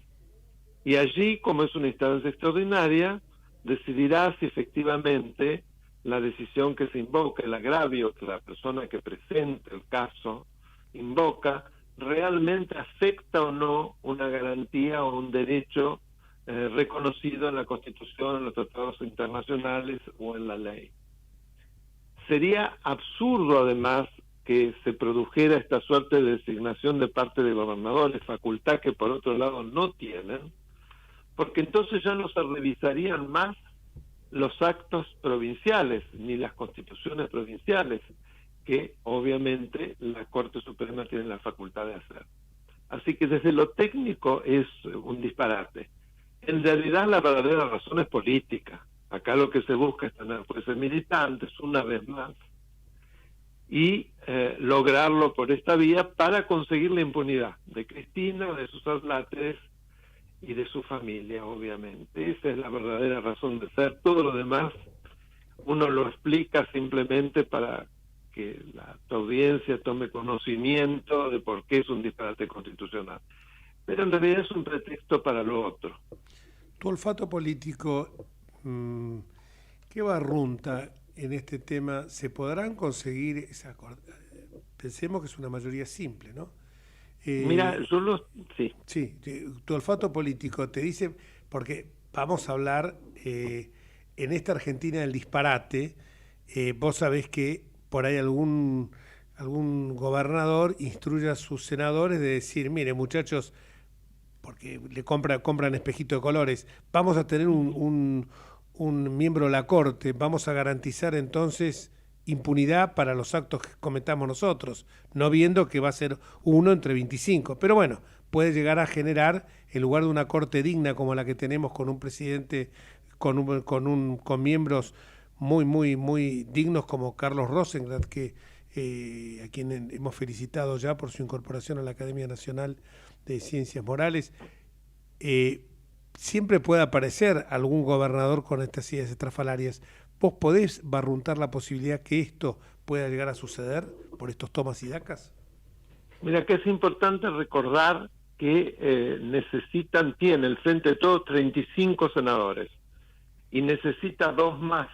Y allí, como es una instancia extraordinaria, decidirá si efectivamente la decisión que se invoca, el agravio que la persona que presenta el caso invoca, realmente afecta o no una garantía o un derecho reconocido en la Constitución, en los tratados internacionales o en la ley. Sería absurdo, además, que se produjera esta suerte de designación de parte de gobernadores, facultad que por otro lado no tienen, porque entonces ya no se revisarían más los actos provinciales, ni las constituciones provinciales, que obviamente la Corte Suprema tiene la facultad de hacer. Así que desde lo técnico es un disparate. En realidad la verdadera razón es política. Acá lo que se busca es tener jueces militantes, una vez más, y lograrlo por esta vía para conseguir la impunidad de Cristina, de sus adláteres y de su familia, obviamente. Esa es la verdadera razón de ser. Todo lo demás uno lo explica simplemente para que tu audiencia tome conocimiento de por qué es un disparate constitucional. Pero en realidad es un pretexto para lo otro.
Tu olfato político, ¿qué barrunta en este tema? ¿Se podrán conseguir esa? Pensemos que es una mayoría simple, ¿no?
Mira, sí.
Sí, tu olfato político te dice, porque vamos a hablar en esta Argentina del disparate, vos sabés que por ahí algún gobernador instruye a sus senadores de decir, mire muchachos, porque le compran espejito de colores, vamos a tener un miembro de la Corte, vamos a garantizar entonces impunidad para los actos que cometamos nosotros, no viendo que va a ser 1 entre 25. Pero bueno, puede llegar a generar, en lugar de una corte digna como la que tenemos con un presidente, con miembros muy dignos como Carlos Rosenblatt, que a quien hemos felicitado ya por su incorporación a la Academia Nacional de Ciencias Morales, siempre puede aparecer algún gobernador con estas ideas estrafalarias. ¿Vos podés barruntar la posibilidad que esto pueda llegar a suceder por estos tomas y dacas?
Mira que es importante recordar que tiene el Frente de Todos 35 senadores y necesita 2 más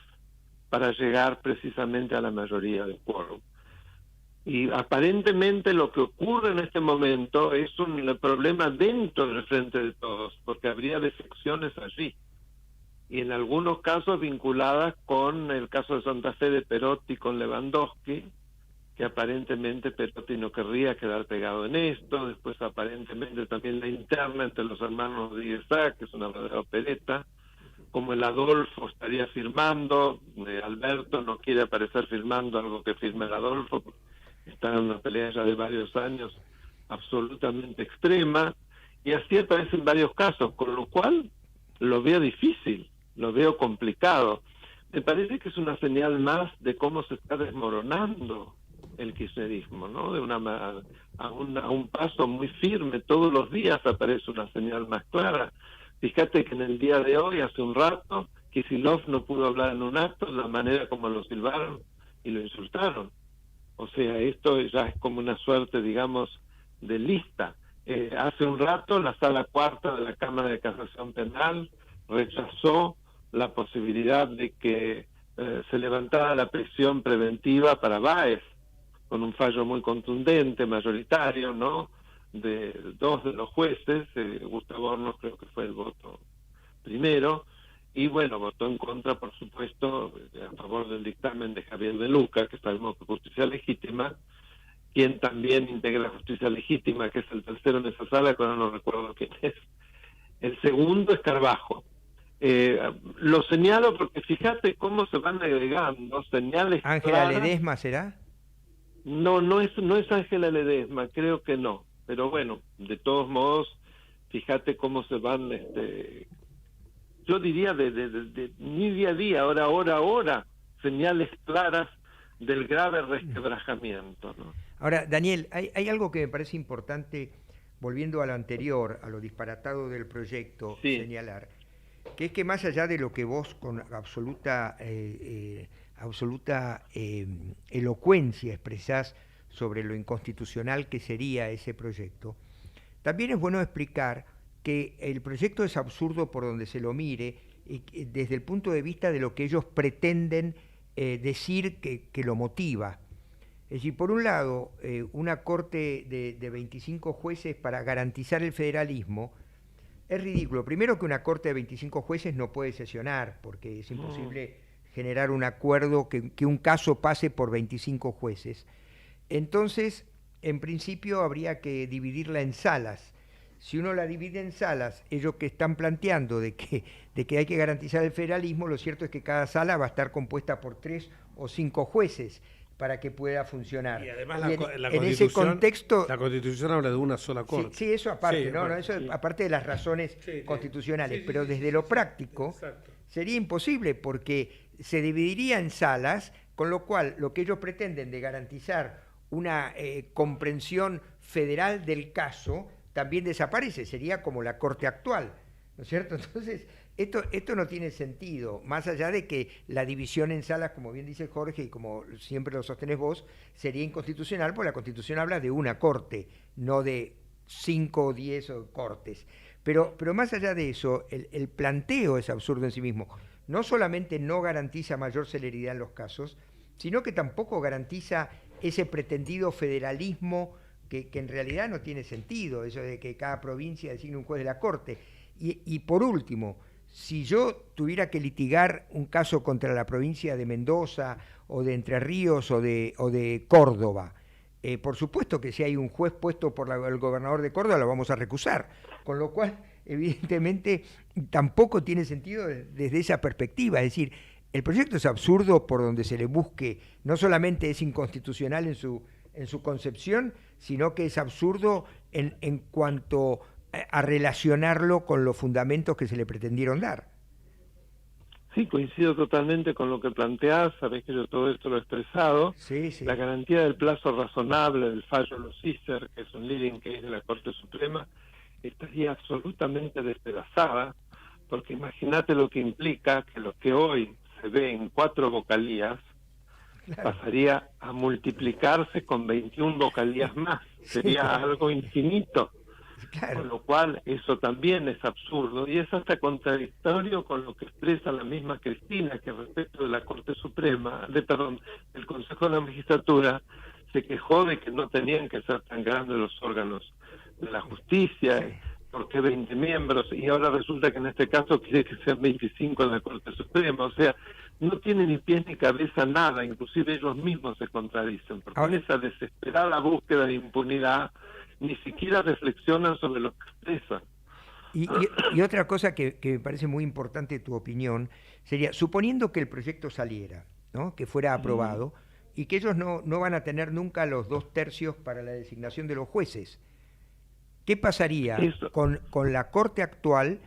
para llegar precisamente a la mayoría del quórum. Y aparentemente lo que ocurre en este momento es un problema dentro del Frente de Todos, porque habría defecciones allí. Y en algunos casos vinculadas con el caso de Santa Fe de Perotti con Lewandowski, que aparentemente Perotti no querría quedar pegado en esto. Después aparentemente también la interna entre los hermanos Rodríguez Sá, que es una verdadera opereta, como el Adolfo estaría firmando, Alberto no quiere aparecer firmando algo que firme el Adolfo, está en una pelea ya de varios años absolutamente extrema, y así aparecen varios casos, con lo cual lo veo difícil, lo veo complicado. Me parece que es una señal más de cómo se está desmoronando el kirchnerismo, ¿no? A un paso muy firme, todos los días aparece una señal más clara. Fíjate que en el día de hoy, hace un rato, Kicillof no pudo hablar en un acto de la manera como lo silbaron y lo insultaron. O sea, esto ya es como una suerte, digamos, de lista. Hace un rato la Sala Cuarta de la Cámara de Casación Penal rechazó la posibilidad de que se levantara la prisión preventiva para Báez, con un fallo muy contundente, mayoritario, ¿no?, de 2 de los jueces. Gustavo Hornos creo que fue el voto primero, y bueno, votó en contra, por supuesto, a favor del dictamen de Javier de Luca, que sabemos que es Justicia Legítima, quien también integra Justicia Legítima, que es el tercero en esa sala, que ahora no recuerdo quién es. El segundo es Carbajo. Lo señalo porque fíjate cómo se van agregando señales.
¿Ángela Ledesma será?
No es Ángela Ledesma, creo que no. Pero bueno, de todos modos, fíjate cómo se van, yo diría de ni día a día, hora a hora, señales claras del grave resquebrajamiento, ¿no?
Ahora, Daniel, hay algo que me parece importante, volviendo a lo anterior, a lo disparatado del proyecto, sí, señalar, que es que más allá de lo que vos con absoluta elocuencia expresás sobre lo inconstitucional que sería ese proyecto, también es bueno explicar que el proyecto es absurdo por donde se lo mire, desde el punto de vista de lo que ellos pretenden decir que lo motiva. Es decir, por un lado, una corte de 25 jueces para garantizar el federalismo es ridículo. Primero, que una corte de 25 jueces no puede sesionar, porque es imposible generar un acuerdo que un caso pase por 25 jueces. Entonces, en principio habría que dividirla en salas. Si uno la divide en salas, ellos que están planteando de que hay que garantizar el federalismo, lo cierto es que cada sala va a estar compuesta por 3 o 5 jueces para que pueda funcionar. Y además en ese contexto,
la Constitución habla de una sola corte.
Sí, eso aparte, sí, ¿no? Eso sí, aparte de las razones constitucionales, pero desde lo práctico sería imposible, porque se dividiría en salas, con lo cual lo que ellos pretenden de garantizar una comprensión federal del caso también desaparece, sería como la corte actual, ¿no es cierto? Entonces, esto no tiene sentido, más allá de que la división en salas, como bien dice Jorge y como siempre lo sostenés vos, sería inconstitucional, porque la Constitución habla de una corte, no de 5 o 10 cortes. Pero más allá de eso, el planteo es absurdo en sí mismo. No solamente no garantiza mayor celeridad en los casos, sino que tampoco garantiza ese pretendido federalismo que en realidad no tiene sentido, eso de que cada provincia designe un juez de la Corte. Y por último, si yo tuviera que litigar un caso contra la provincia de Mendoza o de Entre Ríos o de Córdoba, por supuesto que si hay un juez puesto por el gobernador de Córdoba lo vamos a recusar, con lo cual evidentemente tampoco tiene sentido desde esa perspectiva. Es decir, el proyecto es absurdo por donde se le busque, no solamente es inconstitucional en su concepción, sino que es absurdo en cuanto a relacionarlo con los fundamentos que se le pretendieron dar.
Sí, coincido totalmente con lo que planteás, sabés que yo todo esto lo he expresado.
Sí, sí.
La garantía del plazo razonable del fallo de los CICER, que es un leading case de la Corte Suprema, estaría absolutamente despedazada, porque imagínate lo que implica que lo que hoy se ve en 4 vocalías, pasaría a multiplicarse con 21 vocalías más. Sería algo infinito. Con lo cual eso también es absurdo y es hasta contradictorio con lo que expresa la misma Cristina, que respecto de la Corte Suprema, del Consejo de la Magistratura, se quejó de que no tenían que ser tan grandes los órganos de la justicia, porque 20 miembros, y ahora resulta que en este caso quiere que sean 25 en la Corte Suprema. O sea, no tiene ni pies ni cabeza nada, inclusive ellos mismos se contradicen, porque en esa desesperada búsqueda de impunidad ni siquiera reflexionan sobre lo que expresan.
Y otra cosa que me parece muy importante tu opinión sería, suponiendo que el proyecto saliera, ¿no?, que fuera aprobado, y que ellos no van a tener nunca los 2/3 para la designación de los jueces, ¿qué pasaría con la Corte actual,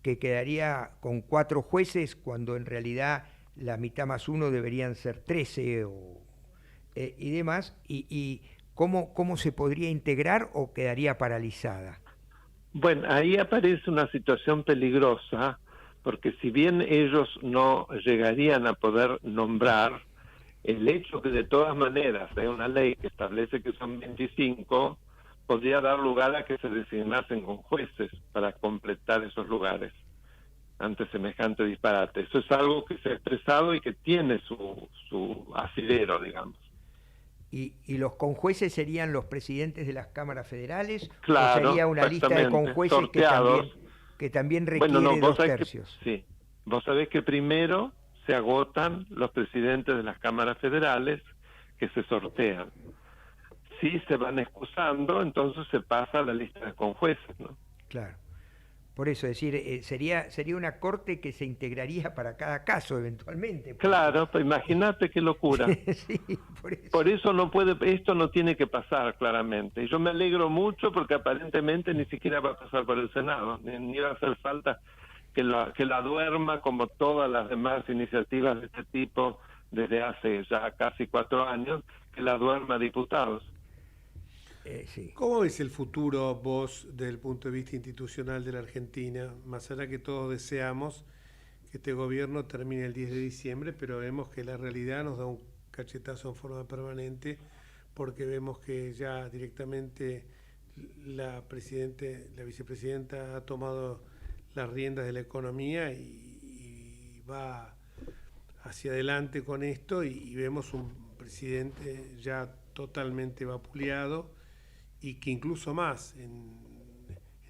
que quedaría con 4 jueces, cuando en realidad la mitad más 1 deberían ser 13 y demás, y ¿cómo se podría integrar o quedaría paralizada?
Bueno, ahí aparece una situación peligrosa, porque si bien ellos no llegarían a poder nombrar, el hecho que de todas maneras hay una ley que establece que son 25, podría dar lugar a que se designasen con jueces para completar esos lugares ante semejante disparate. Eso es algo que se ha expresado y que tiene su asidero, digamos.
¿Y los conjueces serían los presidentes de las cámaras federales?
Claro,
¿O sería una lista de conjueces que también requiere 2/3?
Sí, vos sabés que primero se agotan los presidentes de las cámaras federales, que se sortean. Si se van excusando, entonces se pasa a la lista de conjueces, ¿no?
Claro. Por eso, es decir, sería una corte que se integraría para cada caso eventualmente.
Claro, pues imagínate qué locura.
Sí,
por eso esto no tiene que pasar claramente. Y yo me alegro mucho porque aparentemente ni siquiera va a pasar por el Senado, ni va a hacer falta que la duerma, como todas las demás iniciativas de este tipo desde hace ya casi 4 años, que la duerma diputados.
Sí.
¿Cómo ves el futuro vos desde el punto de vista institucional de la Argentina? Más allá que todos deseamos que este gobierno termine el 10 de diciembre, pero vemos que la realidad nos da un cachetazo en forma permanente, porque vemos que ya directamente la vicepresidenta ha tomado las riendas de la economía y va hacia adelante con esto, y vemos un presidente ya totalmente vapuleado, y que incluso más, en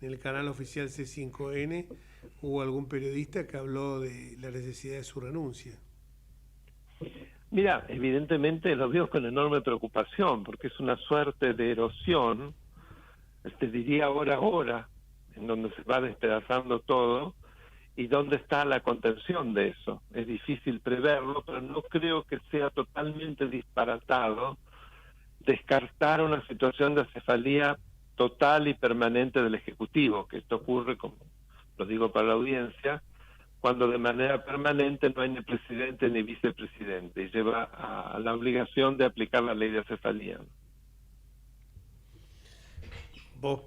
el canal oficial C5N hubo algún periodista que habló de la necesidad de su renuncia.
Mira, evidentemente lo veo con enorme preocupación, porque es una suerte de erosión, te diría ahora, en donde se va despedazando todo, y dónde está la contención de eso. Es difícil preverlo, pero no creo que sea totalmente disparatado descartar una situación de acefalía total y permanente del Ejecutivo, que esto ocurre, como lo digo para la audiencia, cuando de manera permanente no hay ni presidente ni vicepresidente, y lleva a la obligación de aplicar la ley de acefalía.
¿Vos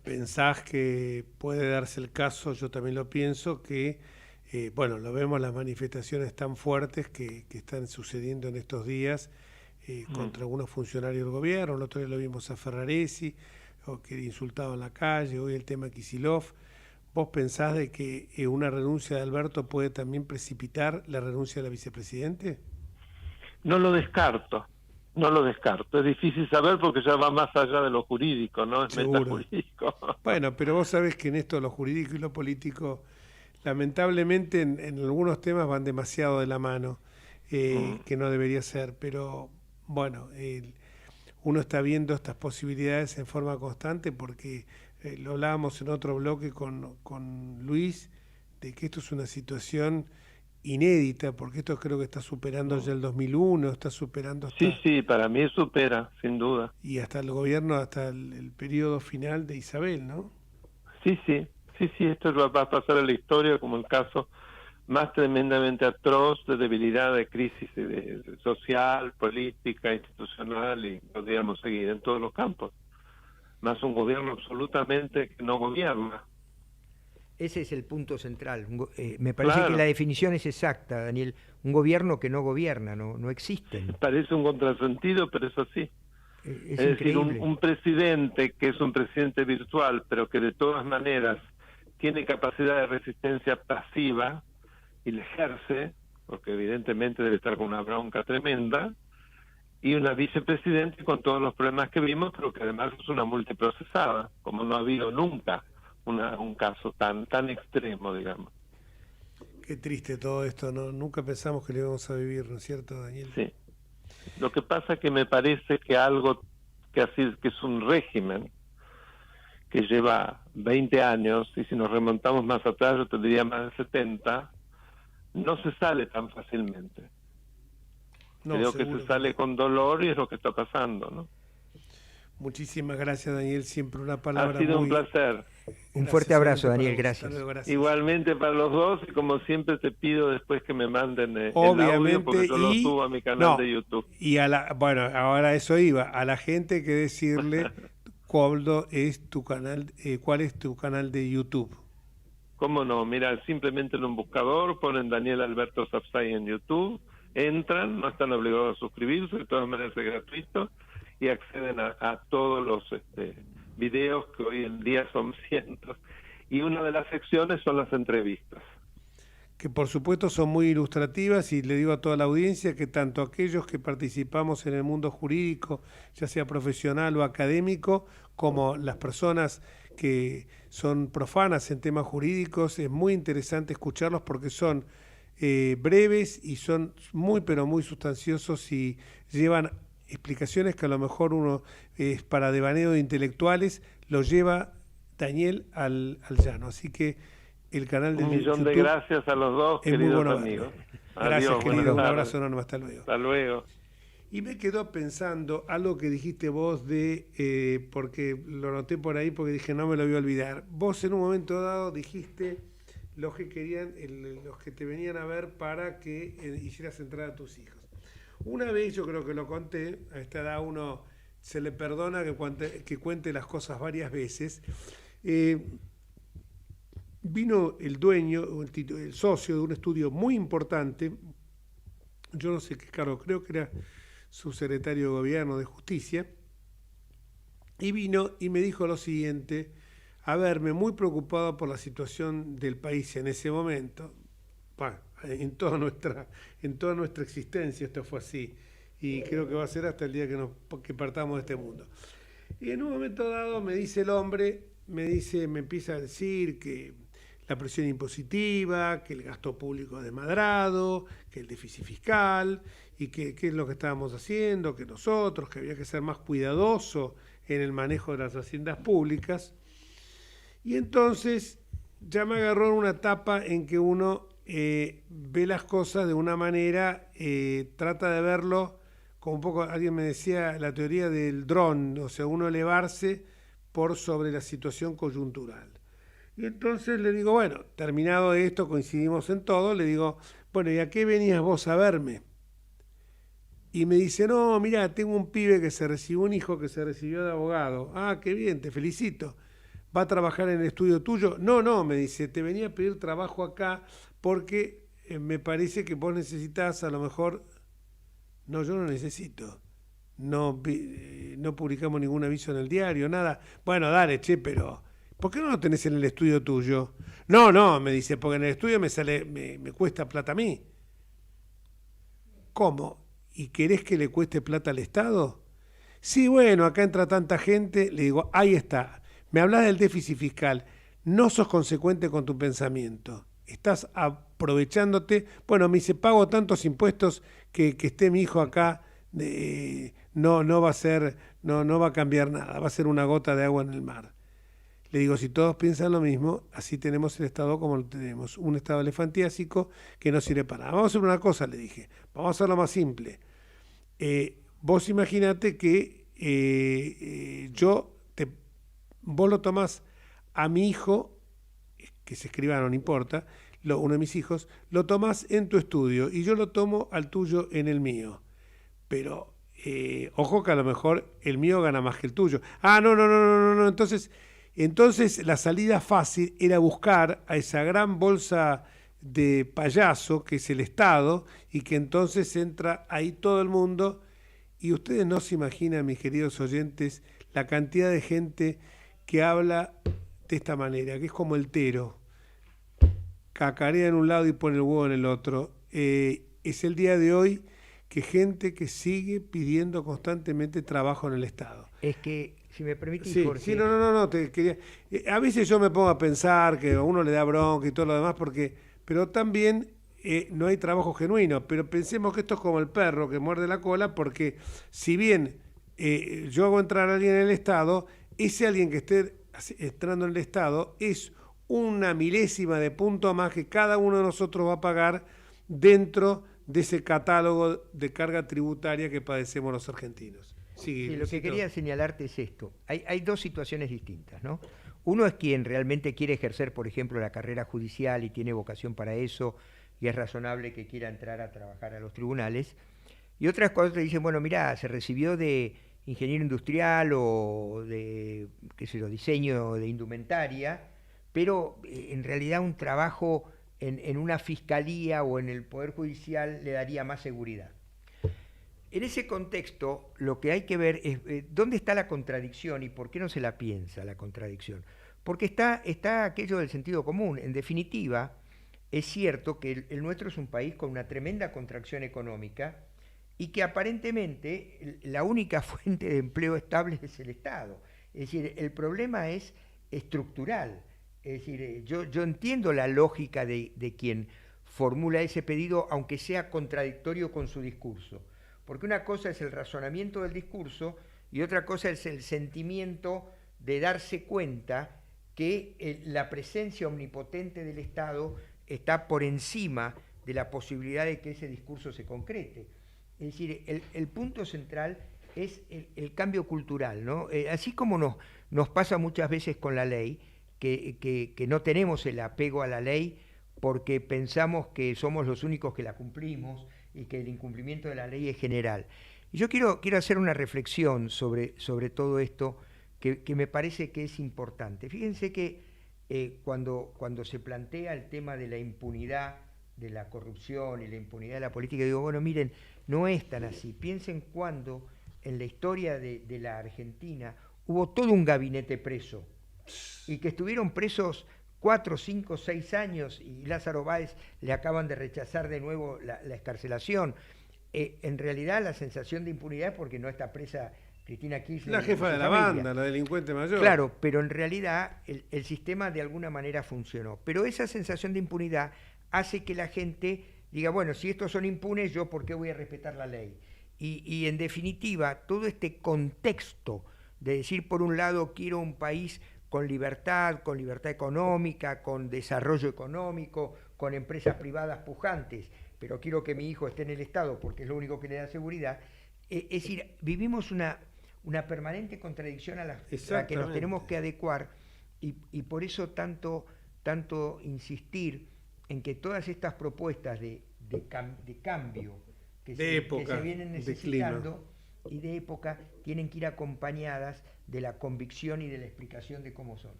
pensás que puede darse el caso? Yo también lo pienso, que lo vemos, las manifestaciones tan fuertes que están sucediendo en estos días contra algunos funcionarios del gobierno. El otro día lo vimos a Ferraresi, que insultaba en la calle, hoy el tema Kicillof. ¿Vos pensás de que una renuncia de Alberto puede también precipitar la renuncia de la vicepresidente?
No lo descarto. Es difícil saber porque ya va más allá de lo jurídico, ¿no? Es metajurídico.
Bueno, pero vos sabés que en esto lo jurídico y lo político, lamentablemente en algunos temas van demasiado de la mano, que no debería ser, pero bueno, uno está viendo estas posibilidades en forma constante, porque lo hablábamos en otro bloque con Luis, de que esto es una situación inédita, porque esto creo que está superando ya el 2001, está superando hasta...
Sí, para mí supera, sin duda.
Y hasta el gobierno, hasta el periodo final de Isabel, ¿no?
Sí, esto va a pasar a la historia como el caso más tremendamente atroz de debilidad, de crisis social, política, institucional, y podríamos seguir en todos los campos. Más un gobierno absolutamente que no gobierna.
Ese es el punto central. Me parece que la definición es exacta, Daniel. Un gobierno que no gobierna, no existe.
Parece un contrasentido, pero es así.
Es
decir, un presidente que es un presidente virtual, pero que de todas maneras tiene capacidad de resistencia pasiva y la ejerce, porque evidentemente debe estar con una bronca tremenda, y una vicepresidente con todos los problemas que vimos, pero que además es una multiprocesada, como no ha habido nunca un caso tan extremo, digamos.
Qué triste todo esto, ¿no? Nunca pensamos que lo íbamos a vivir, ¿no es cierto, Daniel?
Sí. Lo que pasa es que me parece que algo que es un régimen que lleva 20 años, y si nos remontamos más atrás, yo te diría más de 70, no se sale tan fácilmente. Creo que se sale con dolor y es lo que está pasando, ¿no?
Muchísimas gracias, Daniel. Siempre una palabra.
Ha sido un placer.
Un fuerte abrazo, Daniel. Gracias.
Gracias.
Igualmente para los dos, y como siempre te pido después que me manden el
obviamente,
audio, porque yo lo subo a mi canal de YouTube.
Y bueno, ahora eso iba. A la gente hay que decirle cuál es tu canal de YouTube.
¿Cómo no? Mira, simplemente en un buscador ponen Daniel Alberto Sapsay en YouTube, entran, no están obligados a suscribirse, de todas maneras es gratuito, y acceden a todos los videos, que hoy en día son cientos. Y una de las secciones son las entrevistas.
Que por supuesto son muy ilustrativas, y le digo a toda la audiencia que tanto aquellos que participamos en el mundo jurídico, ya sea profesional o académico, como las personas que son profanas en temas jurídicos, es muy interesante escucharlos porque son breves y son muy pero muy sustanciosos y llevan explicaciones que a lo mejor uno para devaneo de intelectuales lo lleva Daniel al llano. Así que el canal de YouTube...
Un millón de gracias a los dos, queridos amigos.
Gracias,
Adiós,
querido. Un abrazo enorme. Hasta luego.
Hasta luego.
Y me quedó pensando algo que dijiste vos porque lo noté por ahí, porque dije no me lo voy a olvidar. Vos en un momento dado dijiste los que querían, los que te venían a ver para que hicieras entrar a tus hijos. Una vez, yo creo que lo conté, a esta edad uno se le perdona que cuente las cosas varias veces. Vino el dueño, el socio de un estudio muy importante, yo no sé qué cargo, creo que era subsecretario de Gobierno de Justicia, y vino y me dijo lo siguiente, a verme muy preocupado por la situación del país en ese momento. Bueno, en toda nuestra existencia esto fue así, y creo que va a ser hasta el día que partamos de este mundo. Y en un momento dado me dice el hombre, me empieza a decir que la presión impositiva, que el gasto público es desmadrado, que el déficit fiscal, y que qué es lo que estábamos haciendo, que nosotros, que había que ser más cuidadoso en el manejo de las haciendas públicas. Y entonces ya me agarró en una etapa en que uno ve las cosas de una manera, trata de verlo como un poco, alguien me decía, la teoría del dron, o sea, uno elevarse por sobre la situación coyuntural. Y entonces le digo, bueno, terminado esto, coincidimos en todo, le digo, bueno, ¿y a qué venías vos a verme? Y me dice, no, mirá, tengo un pibe un hijo que se recibió de abogado. Ah, qué bien, te felicito. ¿Va a trabajar en el estudio tuyo? No, me dice, te venía a pedir trabajo acá porque me parece que vos necesitas a lo mejor... No, yo no necesito. No publicamos ningún aviso en el diario, nada. Bueno, dale, pero ¿por qué no lo tenés en el estudio tuyo? No, me dice, porque en el estudio me cuesta plata a mí. ¿Cómo? ¿Y querés que le cueste plata al Estado? Sí, bueno, acá entra tanta gente. Le digo, ahí está. Me hablas del déficit fiscal. No sos consecuente con tu pensamiento. Estás aprovechándote. Bueno, me dice, pago tantos impuestos que esté mi hijo acá, no va a cambiar nada, va a ser una gota de agua en el mar. Le digo, si todos piensan lo mismo, así tenemos el Estado como lo tenemos. Un Estado elefantiásico que no sirve para nada. Vamos a hacer una cosa, le dije. Vamos a hacerlo más simple. Vos imaginate que vos lo tomás a mi hijo, que se escriba, no importa, uno de mis hijos, lo tomás en tu estudio y yo lo tomo al tuyo en el mío. Pero, ojo que a lo mejor el mío gana más que el tuyo. No. Entonces la salida fácil era buscar a esa gran bolsa de payaso que es el Estado y que entonces entra ahí todo el mundo. Y ustedes no se imaginan, mis queridos oyentes, la cantidad de gente que habla de esta manera, que es como el tero. Cacarea en un lado y pone el huevo en el otro. Es el día de hoy que gente que sigue pidiendo constantemente trabajo en el Estado.
Es que, si me permitís,
sí,
Jorge...
Sí, no, te quería... a veces yo me pongo a pensar que a uno le da bronca y todo lo demás, pero también no hay trabajo genuino. Pero pensemos que esto es como el perro que muerde la cola, porque si bien yo hago entrar a alguien en el Estado, ese alguien que esté entrando en el Estado es una milésima de punto más que cada uno de nosotros va a pagar dentro de ese catálogo de carga tributaria que padecemos los argentinos.
Sí, lo que quería señalarte es esto. Hay dos situaciones distintas, ¿no? Uno es quien realmente quiere ejercer, por ejemplo, la carrera judicial y tiene vocación para eso, y es razonable que quiera entrar a trabajar a los tribunales. Y otras cosas te dicen, bueno, mirá, se recibió de ingeniero industrial o de, diseño de indumentaria, pero en realidad un trabajo en una fiscalía o en el Poder Judicial le daría más seguridad. En ese contexto, lo que hay que ver es dónde está la contradicción y por qué no se la piensa la contradicción. Porque está aquello del sentido común. En definitiva, es cierto que el nuestro es un país con una tremenda contracción económica y que aparentemente la única fuente de empleo estable es el Estado. Es decir, el problema es estructural. Es decir, yo entiendo la lógica de quien formula ese pedido, aunque sea contradictorio con su discurso. Porque una cosa es el razonamiento del discurso y otra cosa es el sentimiento de darse cuenta que la presencia omnipotente del Estado está por encima de la posibilidad de que ese discurso se concrete. Es decir, el punto central es el cambio cultural, ¿no? Así como nos pasa muchas veces con la ley, que no tenemos el apego a la ley porque pensamos que somos los únicos que la cumplimos y que el incumplimiento de la ley es general. Y yo quiero hacer una reflexión sobre todo esto que me parece que es importante. Fíjense que cuando se plantea el tema de la impunidad, de la corrupción y la impunidad de la política, digo, bueno, miren, no es tan así. Piensen cuando en la historia de la Argentina hubo todo un gabinete preso y que estuvieron presos 4, 5, 6 años y Lázaro Báez le acaban de rechazar de nuevo la excarcelación. En realidad la sensación de impunidad es porque no está presa Cristina Kirchner.
La jefa de la banda, la delincuente mayor.
Claro, pero en realidad el sistema de alguna manera funcionó. Pero esa sensación de impunidad hace que la gente diga, bueno, si estos son impunes, ¿yo por qué voy a respetar la ley? Y en definitiva, todo este contexto de decir, por un lado, quiero un país con libertad económica, con desarrollo económico, con empresas privadas pujantes, pero quiero que mi hijo esté en el Estado porque es lo único que le da seguridad. Es decir, vivimos una permanente contradicción a la que nos tenemos que adecuar y por eso tanto insistir en que todas estas propuestas de cambio que se vienen necesitando y de época tienen que ir acompañadas de la convicción y de la explicación de cómo son.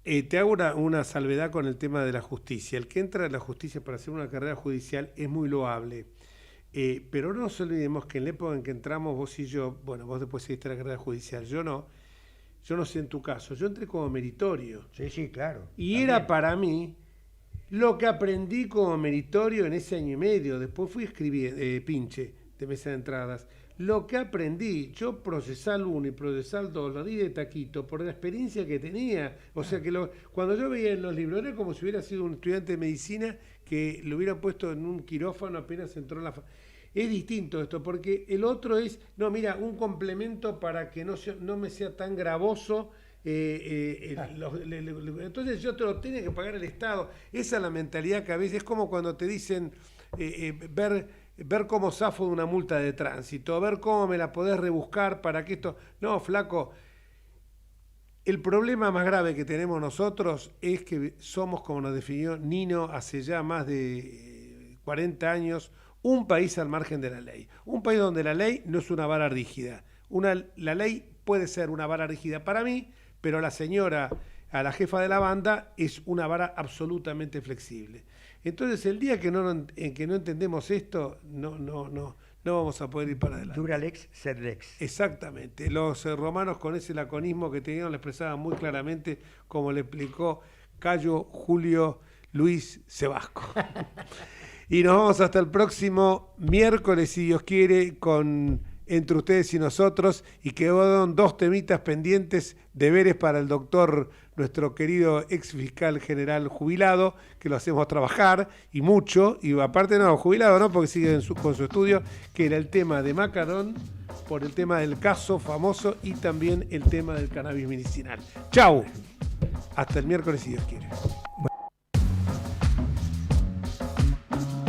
Te hago una salvedad con el tema de la justicia. El que entra a la justicia para hacer una carrera judicial es muy loable, pero no nos olvidemos que en la época en que entramos vos y yo, bueno, vos después seguiste la carrera judicial, yo no sé en tu caso, yo entré como meritorio.
Sí, claro.
Y también era para mí lo que aprendí como meritorio en ese año y medio. Después fui a escribir pinche de mesa de entradas. Lo que aprendí, yo procesal 1 y procesal 2, lo di de taquito por la experiencia que tenía. O sea que cuando yo veía en los libros era como si hubiera sido un estudiante de medicina que lo hubiera puesto en un quirófano apenas entró en la... Es distinto esto, porque el otro es, no, mira, un complemento para que no me sea tan gravoso entonces yo te lo tiene que pagar el Estado. Esa es la mentalidad que a veces es como cuando te dicen ver cómo zafo de una multa de tránsito, ver cómo me la podés rebuscar para que esto... No, flaco, el problema más grave que tenemos nosotros es que somos, como nos definió Nino hace ya más de 40 años, un país al margen de la ley. Un país donde la ley no es una vara rígida. La ley puede ser una vara rígida para mí, pero la señora, a la jefa de la banda, es una vara absolutamente flexible. Entonces, el día en que no entendemos esto, no vamos a poder ir para adelante.
Dura lex, sed lex.
Exactamente. Los romanos, con ese laconismo que tenían, lo expresaban muy claramente, como le explicó Cayo Julio Luis Sebasco. Y nos vamos hasta el próximo miércoles, si Dios quiere, con Entre Ustedes y Nosotros, y quedaron 2 temitas pendientes, deberes para el doctor, nuestro querido ex fiscal general jubilado, que lo hacemos trabajar, y mucho, y aparte no, jubilado no, porque sigue con su estudio, que era el tema de Macarón, por el tema del caso famoso, y también el tema del cannabis medicinal. ¡Chau! Hasta el miércoles, si Dios quiere.